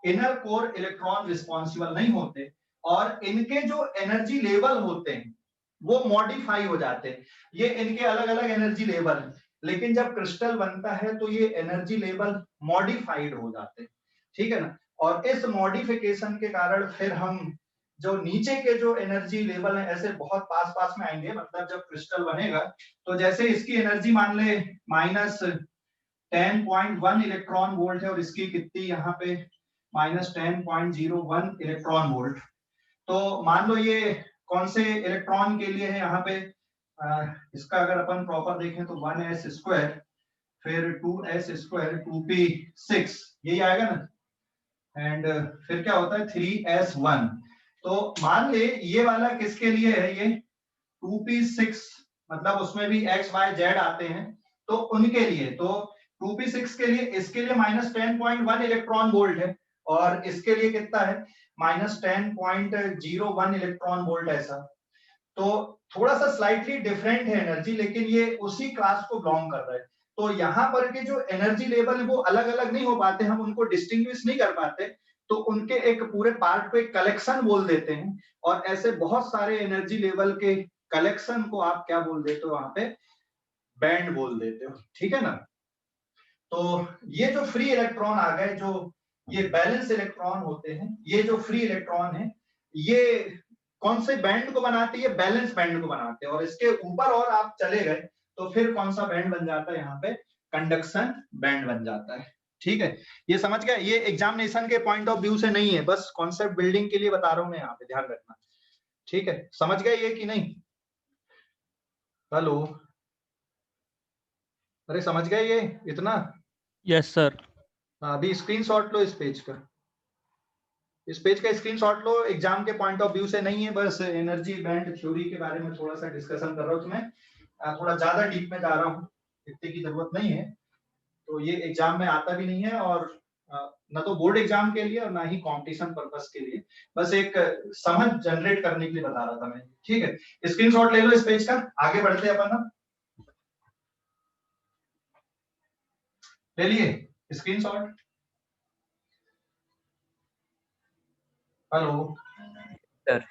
इनर कोर इलेक्ट्रॉन रिस्पॉन्सिबल नहीं होते, और इनके जो एनर्जी लेवल होते हैं वो मॉडिफाई हो जाते हैं। ये इनके अलग अलग एनर्जी लेवल है, लेकिन जब क्रिस्टल बनता है तो ये एनर्जी लेवल मॉडिफाइड हो जाते हैं, ठीक है ना। और इस मॉडिफिकेशन के कारण फिर हम जो नीचे के जो एनर्जी लेवल है, ऐसे बहुत पास पास में आएंगे। मतलब जब क्रिस्टल बनेगा तो जैसे इसकी एनर्जी मान ले -10.1 इलेक्ट्रॉन वोल्ट है, और इसकी कितनी यहाँ पे -10.01 इलेक्ट्रॉन वोल्ट। तो मान लो ये कौन से इलेक्ट्रॉन के लिए है यहाँ पे, इसका अगर अपन प्रॉपर देखें तो 1s², फिर 2s², 2p6, यही आएगा ना, एंड फिर क्या होता है 3s1। तो मान ले ये वाला किसके लिए है, ये 2p6, मतलब उसमें भी x y z आते हैं, तो उनके लिए। तो 2p6 के लिए, इसके लिए -10.1 इलेक्ट्रॉन वोल्ट है, और इसके लिए कितना है -10.01 इलेक्ट्रॉन वोल्ट, ऐसा। तो थोड़ा सा स्लाइटली डिफरेंट है एनर्जी, लेकिन ये उसी क्लास को बिलोंग कर रहा है। तो यहाँ पर के जो एनर्जी लेवल वो अलग अलग नहीं हो पाते, हम उनको डिस्टिंग्विश नहीं कर पाते, तो उनके एक पूरे पार्ट को एक कलेक्शन बोल देते हैं। और ऐसे बहुत सारे एनर्जी लेवल के कलेक्शन को आप क्या बोल देते हो, वहां पे बैंड बोल देते हो, ठीक है ना। तो ये जो फ्री इलेक्ट्रॉन आ गए, जो ये बैलेंस इलेक्ट्रॉन होते हैं, ये जो फ्री इलेक्ट्रॉन है, ये कौन से बैंड को बनाते हैं, ये बैलेंस बैंड को बनाते हैं। और इसके ऊपर और आप चले गए तो फिर कौन सा बैंड बन जाता है, यहाँ पे कंडक्शन बैंड बन जाता है, ठीक है। ये समझ गए, ये एग्जामिनेशन के पॉइंट ऑफ व्यू से नहीं है, बस कॉन्सेप्ट बिल्डिंग के लिए बता रहा हूं मैं, यहाँ पे ध्यान रखना, ठीक है। समझ गए ये कि नहीं। हेलो, अरे समझ गए ये इतना? Yes, sir. अभी स्क्रीनशॉट लो इस पेज का, इस पेज का स्क्रीनशॉट लो। एग्जाम के पॉइंट ऑफ व्यू से नहीं है, बस एनर्जी बैंड थ्योरी के बारे में थोड़ा सा डिस्कशन कर रहा हूँ। तुम्हें थोड़ा ज्यादा डीप में जा रहा हूँ, इतने की जरूरत नहीं है। तो ये एग्जाम में आता भी नहीं है, और न तो बोर्ड एग्जाम के लिए और ना ही कंपटीशन पर्पस के लिए, बस एक समझ जनरेट करने के लिए बता रहा था मैं। ठीक है, स्क्रीनशॉट ले लो इस पेज का, आगे बढ़ते हैं अपन। ले लिए स्क्रीनशॉट? Hello sir.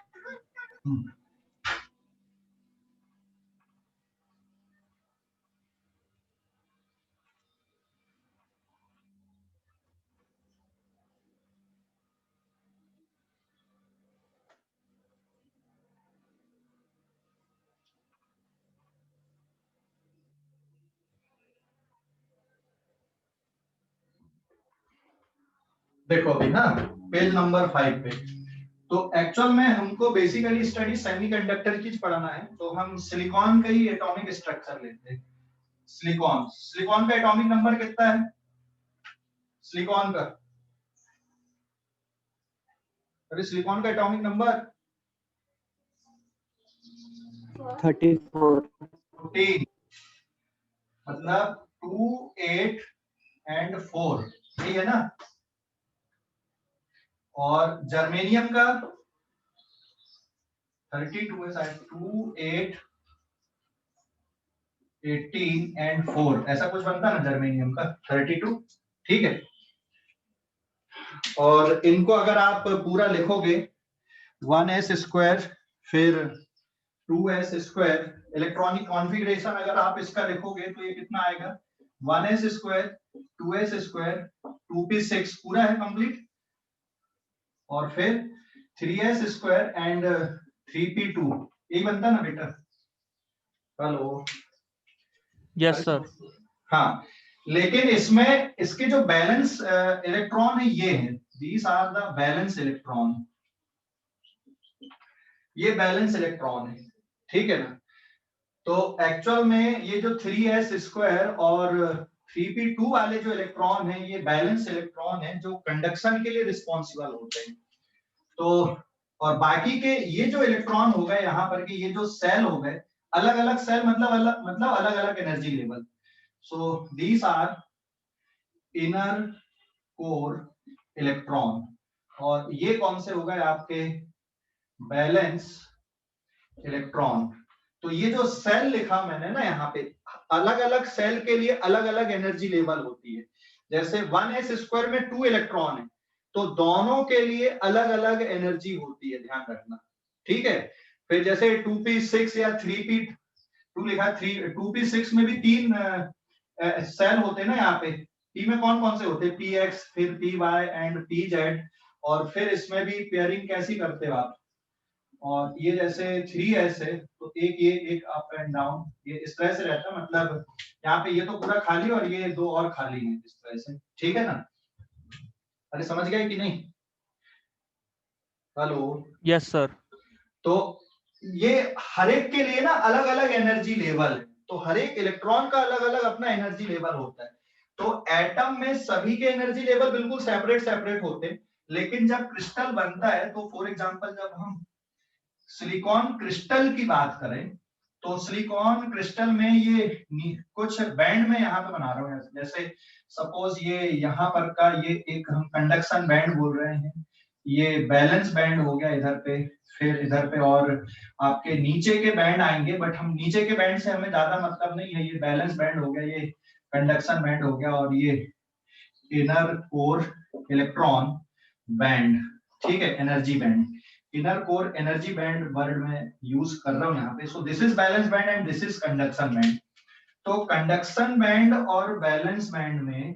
देखो अभी ना पेज नंबर 5 पे, तो एक्चुअल में हमको बेसिकली स्टडी सेमीकंडक्टर की पढ़ाना है। तो हम सिलिकॉन का ही एटॉमिक स्ट्रक्चर लेते हैं। सिलिकॉन, सिलिकॉन का एटॉमिक नंबर कितना है? सिलिकॉन का, अरे सिलिकॉन का एटॉमिक नंबर 34. 14, मतलब 2, 8 एंड 4, यही है ना? और जर्मेनियम का 32 है शायद, 2, 8, 18 एंड 4, ऐसा कुछ बनता है ना जर्मेनियम का 32। ठीक है, और इनको अगर आप पूरा लिखोगे 1s स्क्वायर फिर 2s स्क्वायर, इलेक्ट्रॉनिक कॉन्फ़िगरेशन अगर आप इसका लिखोगे तो ये कितना आएगा? 1s square, 2s square, 2p6 पूरा है कंप्लीट, और फिर 3s स्क्वायर एंड 3p2, यही बनता है ना बेटा? Hello, Yes, sir. हाँ, लेकिन इसमें इसके जो बैलेंस इलेक्ट्रॉन है ये है, these are the valence electron, ये बैलेंस इलेक्ट्रॉन है। ठीक है ना? तो एक्चुअल में ये जो 3s स्क्वायर और 3p2 वाले जो इलेक्ट्रॉन है, ये बैलेंस इलेक्ट्रॉन है जो कंडक्शन के लिए रिस्पॉन्सिबल होते हैं। तो और बाकी के ये जो इलेक्ट्रॉन हो गए यहाँ पर के, ये जो सेल हो गए, अलग अलग सेल मतलब अलग अलग energy level. So these are inner core electron, और ये कौन से हो गए आपके? Valence electron. तो ये जो सेल लिखा मैंने ना यहाँ पे, अलग अलग सेल के लिए अलग अलग एनर्जी लेवल होती है। जैसे 1s स्क्वायर में 2 इलेक्ट्रॉन है, तो दोनों के लिए अलग अलग एनर्जी होती है, ध्यान रखना। ठीक है, फिर जैसे 2p6 या 3p2 लिखा है, 2p6 में भी 3 सेल होते हैं ना यहाँ पे। p में कौन कौन से होते हैं? px, फिर py एंड pz, और फिर इसमें भी पेयरिंग कैसी करते हो आप? और ये जैसे 3s है, तो एक ये एक अप एंड डाउन, ये इस तरह से रहता है। मतलब यहाँ पे ये तो पूरा खाली और ये 2 और खाली है, इस तरह से। ठीक है ना? अरे समझ गए कि नहीं? Hello, Yes, sir. तो ये हर एक के लिए ना अलग अलग एनर्जी लेवल है, तो हर एक इलेक्ट्रॉन का अलग अलग अपना एनर्जी लेवल होता है। तो एटम में सभी के एनर्जी लेवल बिल्कुल सेपरेट सेपरेट होते हैं, लेकिन जब क्रिस्टल बनता है, तो फॉर एग्जांपल जब हम सिलिकॉन क्रिस्टल की बात करें, तो सिलिकॉन क्रिस्टल में ये कुछ बैंड में यहाँ पे बना रहा हूँ, जैसे सपोज ये यहाँ पर का ये एक हम कंडक्शन बैंड बोल रहे हैं, ये बैलेंस बैंड हो गया इधर पे, फिर इधर पे और आपके नीचे के बैंड आएंगे, बट हम नीचे के बैंड से हमें ज्यादा मतलब नहीं है। ये बैलेंस बैंड हो गया, ये कंडक्शन बैंड हो गया, और ये इनर कोर इलेक्ट्रॉन बैंड। ठीक है, energy band, inner core energy band word में यूज कर रहा हूं यहाँ पे। So this is balance band and this is conduction band. तो कंडक्शन बैंड और बैलेंस बैंड में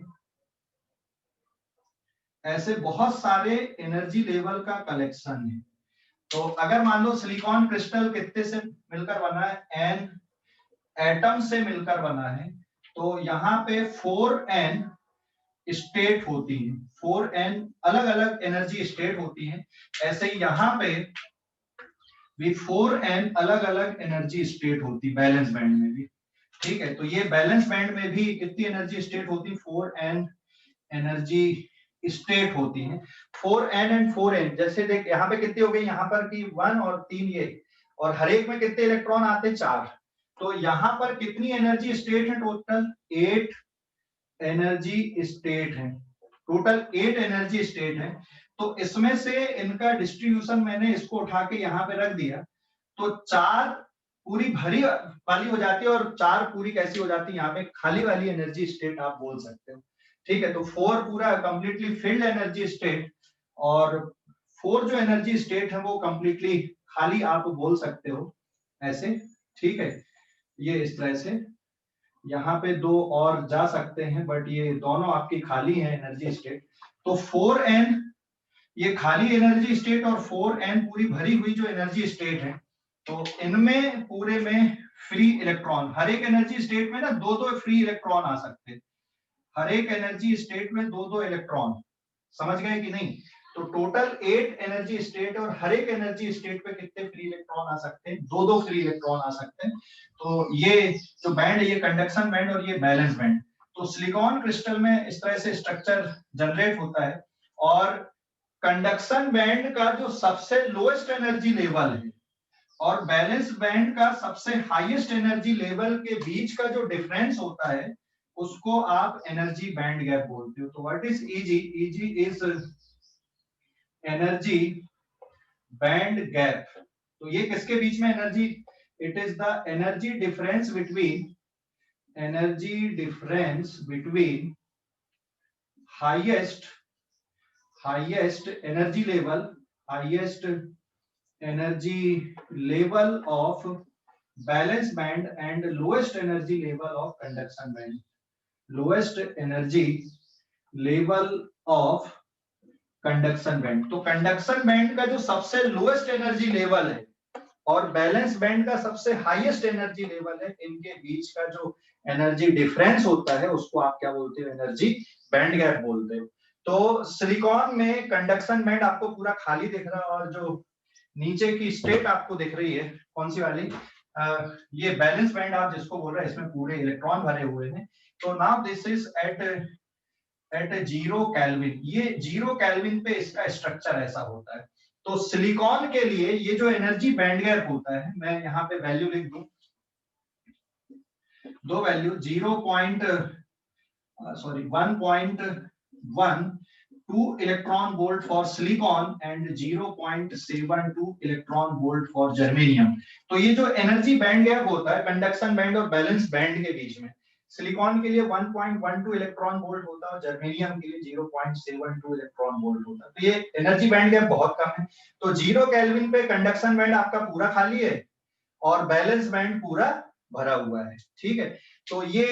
ऐसे बहुत सारे एनर्जी लेवल का कलेक्शन है। तो अगर मान लो सिलिकॉन क्रिस्टल कितने से मिलकर बना है? एन एटम से मिलकर बना है, तो यहाँ पे 4n स्टेट होती है, 4n अलग अलग एनर्जी स्टेट होती है। ऐसे ही यहाँ पे भी 4n अलग अलग एनर्जी स्टेट होती बैलेंस बैंड में भी, ठीक है। तो ये बैलेंस बैंड में भी कितनी एनर्जी स्टेट होती, 4n एनर्जी स्टेट होती है। 4n एंड 4n, जैसे देख यहाँ पे कितनी हो गई, यहाँ पर की 1 और 3 ये, और हर एक में कितने इलेक्ट्रॉन आते हैं, 4। तो यहाँ पर कितनी एनर्जी स्टेट है, टोटल 8 एनर्जी स्टेट है, टोटल 8 एनर्जी स्टेट है। तो इसमें से इनका डिस्ट्रीब्यूशन मैंने इसको उठा के यहाँ पे रख दिया, तो 4 पूरी भरी वाली हो जाती है और 4 पूरी कैसी हो जाती है, यहाँ पे खाली वाली एनर्जी स्टेट आप बोल सकते हो, ठीक है। तो 4 पूरा कंप्लीटली फिल्ड एनर्जी स्टेट, और 4 जो एनर्जी स्टेट है वो कंप्लीटली खाली आप बोल सकते हो ऐसे, ठीक है। ये इस तरह से यहाँ पे 2 और जा सकते हैं, बट ये दोनों आपकी खाली है एनर्जी स्टेट। तो 4n ये खाली एनर्जी स्टेट और 4n पूरी भरी हुई जो एनर्जी स्टेट है, तो इनमें पूरे में फ्री इलेक्ट्रॉन, हर एक एनर्जी स्टेट में ना 2-2 फ्री इलेक्ट्रॉन आ सकते हैं, हर एक एनर्जी स्टेट में 2-2 इलेक्ट्रॉन, समझ गए कि नहीं। तो टोटल 8 एनर्जी स्टेट, और हर एक एनर्जी स्टेट पे कितने फ्री इलेक्ट्रॉन आ सकते हैं, 2-2 फ्री इलेक्ट्रॉन आ सकते हैं। तो ये जो बैंड है ये कंडक्शन बैंड और ये बैलेंस बैंड। तो सिलिकॉन क्रिस्टल में इस तरह से स्ट्रक्चर जनरेट होता है, और कंडक्शन बैंड का जो सबसे लोएस्ट एनर्जी लेवल है और बैलेंस बैंड का सबसे हाईएस्ट एनर्जी लेवल के बीच का जो डिफरेंस होता है उसको आप एनर्जी बैंड गैप बोलते हो। तो what is easy, easy is energy band gap. तो ये किसके बीच में energy, it is the energy difference between highest energy level of balance band and lowest energy level of conduction band, lowest energy level of conduction band. तो conduction band का जो सबसे lowest energy level है और balance band का सबसे highest energy level है, इनके बीच का जो एनर्जी डिफरेंस होता है उसको आप क्या बोलते हो, एनर्जी बैंड गैप बोलते हो। तो सिलिकॉन में कंडक्शन बैंड आपको पूरा खाली दिख रहा है, और जो नीचे की स्टेट आपको दिख रही है कौन सी वाली, ये बैलेंस बैंड आप जिसको बोल रहे हैं, इसमें पूरे इलेक्ट्रॉन भरे हुए हैं। तो now this is at 0 kelvin, ये 0 केल्विन पे इसका स्ट्रक्चर ऐसा होता है। तो सिलिकॉन के लिए ये जो एनर्जी बैंड गैप होता है, मैं यहाँ पे वैल्यू लिख दूं, दो value 1.12 electron volt for silicon and 0.72 electron volt for germanium. तो ये जो एनर्जी बैंड गैप होता है कंडक्शन बैंड और बैलेंस बैंड के बीच में, सिलिकॉन के लिए 1.12 इलेक्ट्रॉन वोल्ट होता है और जर्मेनियम के लिए 0.72 इलेक्ट्रॉन वोल्ट होता है। तो ये एनर्जी बैंड गैप बहुत कम है। तो 0 केल्विन पे कंडक्शन बैंड आपका पूरा खाली है और बैलेंस बैंड पूरा भरा हुआ है, ठीक है। तो ये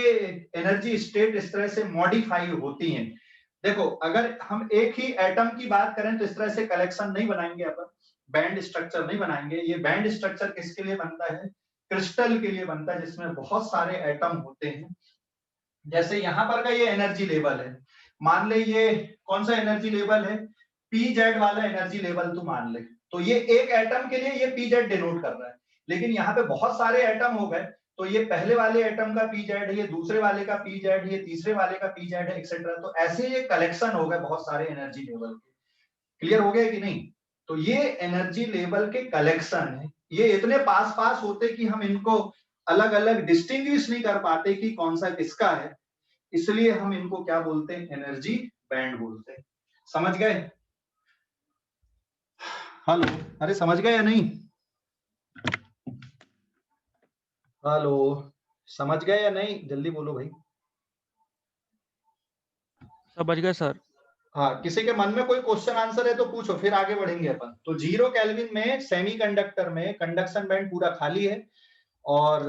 एनर्जी स्टेट इस तरह से मॉडिफाई होती हैं। देखो अगर हम एक ही एटम की बात करें तो इस तरह से कलेक्शन नहीं बनाएंगे, अपन बैंड स्ट्रक्चर नहीं बनाएंगे। ये बैंड स्ट्रक्चर किसके लिए बनता है, क्रिस्टल के लिए बनता है, जिसमें बहुत सारे एटम होते हैं। जैसे यहाँ पर का ये एनर्जी लेवल है, मान ले ये कौन सा एनर्जी लेवल है, पीजेड वाला एनर्जी लेवल तू मान ले। तो ये एक एटम के लिए ये पीजेड डिनोट कर रहा है, लेकिन यहाँ पे बहुत सारे एटम हो गए, तो ये पहले वाले एटम का पीजेड है, ये दूसरे वाले का पीजेड, ये तीसरे वाले का पीजेड है, एक्सेट्रा। तो ऐसे ये कलेक्शन हो गए बहुत सारे एनर्जी लेवल के। क्लियर हो गया कि नहीं। तो ये एनर्जी लेवल के कलेक्शन है, ये इतने पास पास होते कि हम इनको अलग अलग डिस्टिंग्विश नहीं कर पाते कि कौन सा किसका है, इसलिए हम इनको क्या बोलते हैं, एनर्जी बैंड बोलते हैं। समझ गए, हेलो, अरे समझ गए या नहीं, हेलो समझ गए या नहीं, जल्दी बोलो भाई। समझ गए सर। हाँ, किसी के मन में कोई क्वेश्चन आंसर है तो पूछो, फिर आगे बढ़ेंगे अपन। तो 0 केल्विन में सेमीकंडक्टर में कंडक्शन बैंड पूरा खाली है और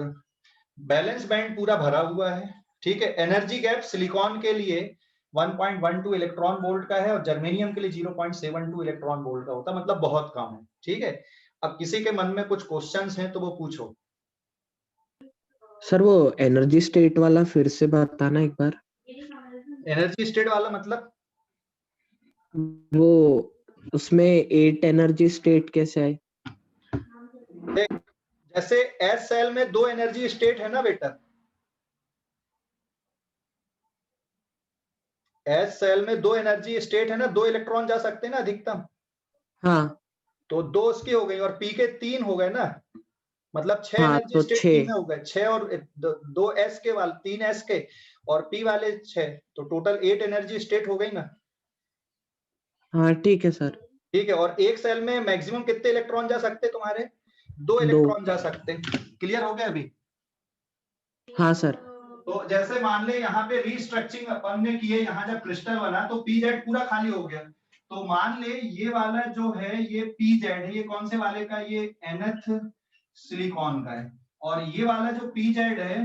बैलेंस बैंड पूरा भरा हुआ है, ठीक है। एनर्जी गैप सिलिकॉन के लिए 1.12 इलेक्ट्रॉन वोल्ट का है और जर्मेनियम के लिए 0.72 इलेक्ट्रॉन वोल्ट का होता है, मतलब बहुत कम है, ठीक है। अब किसी के मन में कुछ क्वेश्चंस हैं तो वो पूछो। सर वो एनर्जी स्टेट वाला फिर से बताना एक बार। एनर्जी स्टेट वाला मतलब वो उसमें 8 एनर्जी स्टेट कैसे आए? देख, जैसे एस सेल में 2 एनर्जी स्टेट है ना बेटा, एस सेल में 2 एनर्जी स्टेट है ना, 2 इलेक्ट्रॉन जा सकते हैं ना अधिकतम, हाँ तो 2 उसकी हो गई और पी के 3 हो गए ना, मतलब 6 हाँ, एनर्जी तो स्टेट 6। पी में हो गए, 6 और 2 एस के वाले 3 एस के और पी वाले 6, तो टोटल 8 एनर्जी स्टेट हो गई ना। हाँ ठीक है सर। ठीक है, और एक सेल में मैक्सिमम कितने इलेक्ट्रॉन जा सकते तुम्हारे? 2 2। इलेक्ट्रॉन जा सकते। क्लियर हो गया अभी? हाँ सर। तो जैसे मान ले यहाँ पे रीस्ट्रक्चरिंग अपन ने किए, यहाँ जब क्रिस्टल बना तो पी जेड पूरा खाली हो गया, तो मान ले ये वाला जो है ये पी जेड है, ये कौन से वाले का? ये nth सिलिकॉन का है, और ये वाला जो पी जेड है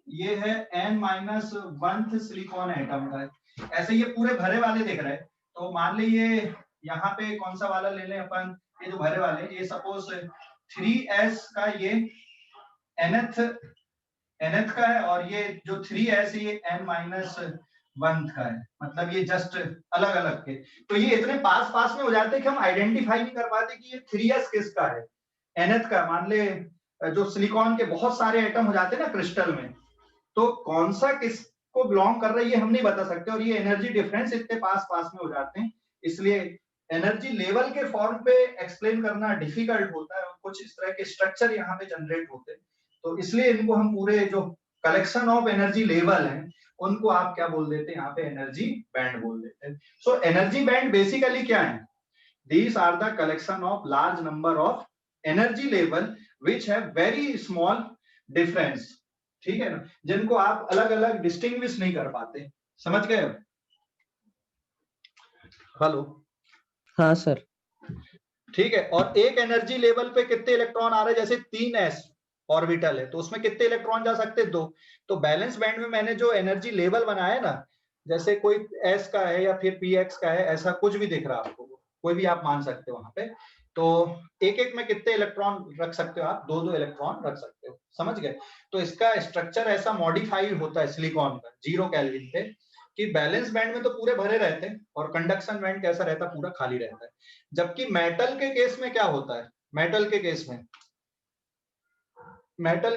ये है n-1th सिलिकॉन एटम का है। ऐसे ये पूरे भरे वाले दिख रहे हैं, तो मान ले ये यहाँ पे कौन सा वाला ले लें अपन, ये जो भरे वाले, ये सपोज 3s का ये nth का है, और ये जो 3s ये n-1 का है, मतलब ये जस्ट अलग अलग के, तो ये इतने पास पास में हो जाते हैं कि हम आइडेंटिफाई नहीं कर पाते कि ये 3s किसका है, nth का। मान ले जो सिलिकॉन के बहुत सारे एटम हो जाते हैं ना क्रिस्टल में, तो कौन सा किसको बिलोंग कर रहा है ये हम नहीं बता सकते, और ये एनर्जी डिफरेंस इतने पास पास में हो जाते हैं, इसलिए एनर्जी लेवल के फॉर्म पे एक्सप्लेन करना डिफिकल्ट होता है, और कुछ इस तरह के स्ट्रक्चर यहाँ पे जनरेट होते हैं, तो इसलिए इनको हम पूरे जो कलेक्शन ऑफ एनर्जी लेवल है उनको आप क्या बोल देते हैं यहाँ पे? एनर्जी बैंड बोल देते हैं। सो एनर्जी बैंड बेसिकली क्या है? These are the collection of large number of energy level which have very small difference, ठीक है ना, जिनको आप अलग अलग डिस्टिंग्विश नहीं कर पाते। समझ गए? हेलो? हाँ सर। ठीक है, और एक एनर्जी लेवल पे कितने इलेक्ट्रॉन आ रहे हैं? जैसे 3s ऑर्बिटल है तो उसमें कितने इलेक्ट्रॉन जा सकते हैं? 2। तो बैलेंस बैंड में मैंने जो एनर्जी लेवल बनाया है ना, जैसे कोई s का है या फिर px का है, ऐसा कुछ भी दिख रहा है आपको, कोई भी आप मान सकते हो वहां पे, तो एक एक में कितने इलेक्ट्रॉन रख सकते हो आप? 2-2 इलेक्ट्रॉन रख सकते हो। समझ गए? तो इसका स्ट्रक्चर ऐसा मॉडिफाइड होता है सिलिकॉन का 0 केल्विन पे, कि बैलेंस बैंड में तो पूरे भरे रहते हैं और कंडक्शन बैंड कैसा रहता है? पूरा खाली रहता है। जबकि मेटल के केस में क्या होता है? मेटल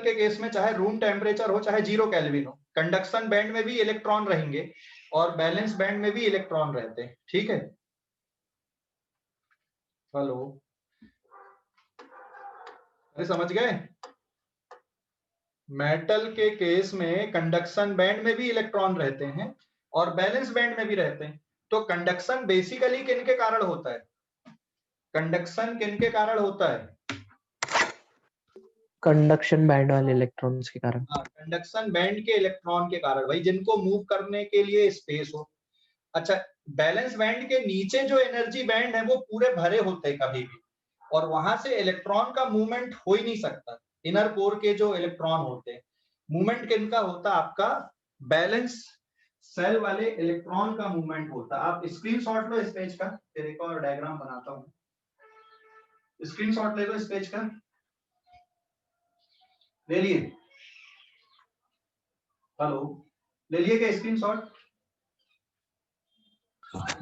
के केस में चाहे रूम टेम्परेचर हो चाहे 0 केल्विन हो, कंडक्शन बैंड में भी इलेक्ट्रॉन रहेंगे और बैलेंस बैंड में भी इलेक्ट्रॉन रहते हैं। ठीक है? हेलो? अरे समझ गए? मेटल के केस में कंडक्शन बैंड में भी इलेक्ट्रॉन रहते हैं और बैलेंस बैंड में भी रहते हैं। तो कंडक्शन बेसिकली किनके कारण होता है? कंडक्शन किनके कारण होता है? कंडक्शन बैंड वाले इलेक्ट्रॉन्स के कारण। हाँ, कंडक्शन बैंड के इलेक्ट्रॉन के कारण, भाई जिनको मूव करने के लिए स्पेस हो। अच्छा, बैलेंस बैंड के नीचे जो एनर्जी बैंड है वो पूरे भरे होते हैं कभी भी, और वहां से इलेक्ट्रॉन का मूवमेंट हो ही नहीं सकता। इनर कोर के जो इलेक्ट्रॉन होते हैं, मूवमेंट किनका होता? आपका बैलेंस सेल वाले इलेक्ट्रॉन का मूवमेंट होता। आप स्क्रीनशॉट लो इस पेज का, फिर एक और डायग्राम बनाता हूँ। स्क्रीनशॉट ले लो इस पेज का, ले लिए? हेलो, ले लिए क्या स्क्रीनशॉट?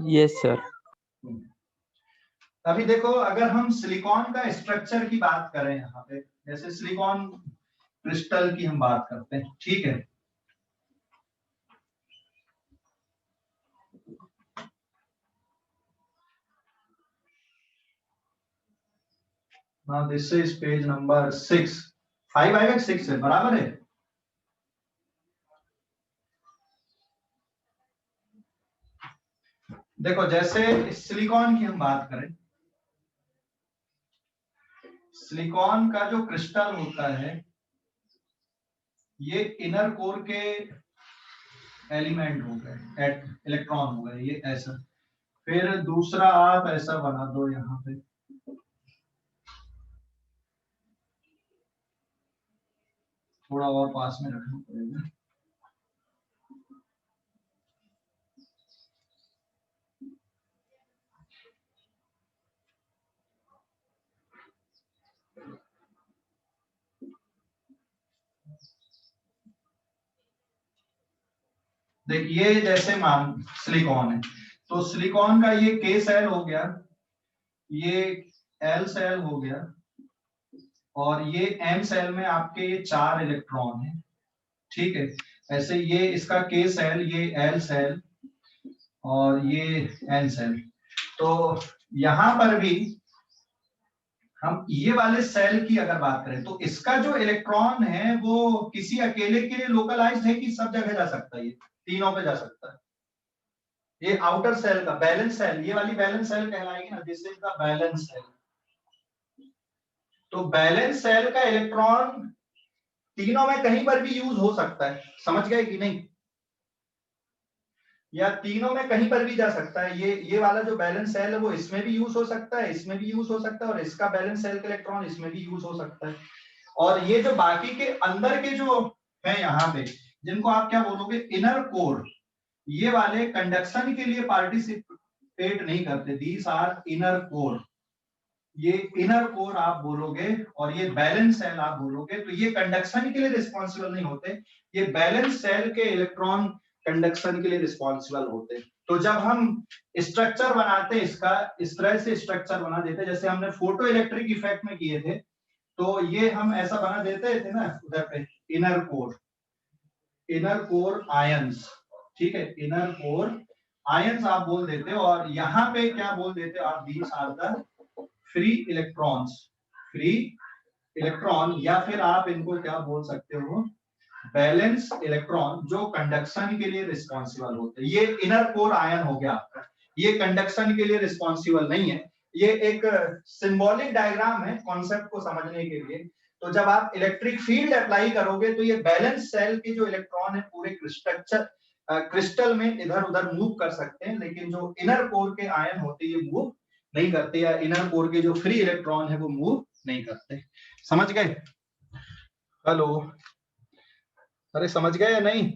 Yes sir. अभी देखो, अगर हम सिलिकॉन का स्ट्रक्चर की बात करें यहाँ पे, जैसे सिलिकॉन क्रिस्टल की हम बात करते हैं, ठीक है? Now this is page number 6, 5 आएगा 6 है, बराबर है? देखो, जैसे सिलिकॉन की हम बात करें, सिलिकॉन का जो क्रिस्टल होता है ये इनर कोर के एलिमेंट हो गए, इलेक्ट्रॉन हो गए, ये ऐसा। फिर दूसरा आप ऐसा बना दो यहाँ पे, थोड़ा और पास में रखना पड़ेगा। देखिए, जैसे मान सिलिकॉन है तो सिलिकॉन का ये के सेल हो गया, ये एल सेल हो गया, और ये m सेल में आपके ये 4 इलेक्ट्रॉन है, ठीक है। ऐसे ये इसका k सेल, ये l सेल और ये n सेल। तो यहां पर भी हम ये वाले सेल की अगर बात करें तो इसका जो इलेक्ट्रॉन है वो किसी अकेले के लिए लोकलाइज्ड है कि सब जगह जा सकता है, ये तीनों पे जा सकता है। ये आउटर सेल का बैलेंस सेल, ये वाली बैलेंस सेल कहलाएगी ना, this is the valence shell. तो बैलेंस सेल का इलेक्ट्रॉन तीनों में कहीं पर भी यूज हो सकता है, समझ गए कि नहीं? या तीनों में कहीं पर भी जा सकता है। ये वाला जो बैलेंस सेल है वो इसमें भी यूज हो सकता है, इसमें भी यूज हो सकता है, और इसका बैलेंस सेल का इलेक्ट्रॉन इसमें भी यूज हो सकता है। और ये जो बाकी के अंदर के जो है यहाँ पे, जिनको आप क्या बोलोगे, इनर कोर, ये वाले कंडक्शन के लिए पार्टिसिपेट नहीं करते, दीज आर इनर कोर। ये इनर कोर आप बोलोगे और ये बैलेंस सेल आप बोलोगे, तो ये कंडक्शन के लिए रिस्पॉन्सिबल नहीं होते, ये बैलेंस सेल के इलेक्ट्रॉन कंडक्शन के लिए रिस्पॉन्सिबल होते। तो जब हम स्ट्रक्चर बनाते इसका, इस तरह से स्ट्रक्चर बना देते, जैसे हमने फोटो इलेक्ट्रिक इफेक्ट में किए थे, तो ये हम ऐसा बना देते थे ना उधर पे, इनर कोर आयंस, ठीक है, इनर कोर आयंस आप बोल देते हो। और यहाँ पे क्या बोल देते हो आप, these are the free electrons, free electron, या फिर आप इनको क्या बोल सकते हो, बैलेंस इलेक्ट्रॉन, जो कंडक्शन के लिए रिस्पॉन्सिबल होते हैं। ये इनर कोर आयन हो गया आपका, ये कंडक्शन के लिए रिस्पॉन्सिबल नहीं है। ये एक सिंबॉलिक डायग्राम है कॉन्सेप्ट को समझने के लिए। तो जब आप इलेक्ट्रिक फील्ड अप्लाई करोगे तो ये बैलेंस सेल के जो इलेक्ट्रॉन है पूरे क्रिस्टल में इधर उधर मूव कर सकते हैं, लेकिन जो इनर कोर के आयन होते हैं ये मूव नहीं करते, या इनर कोर के जो फ्री इलेक्ट्रॉन है वो मूव नहीं करते। समझ गए? हेलो, अरे समझ गए या नहीं?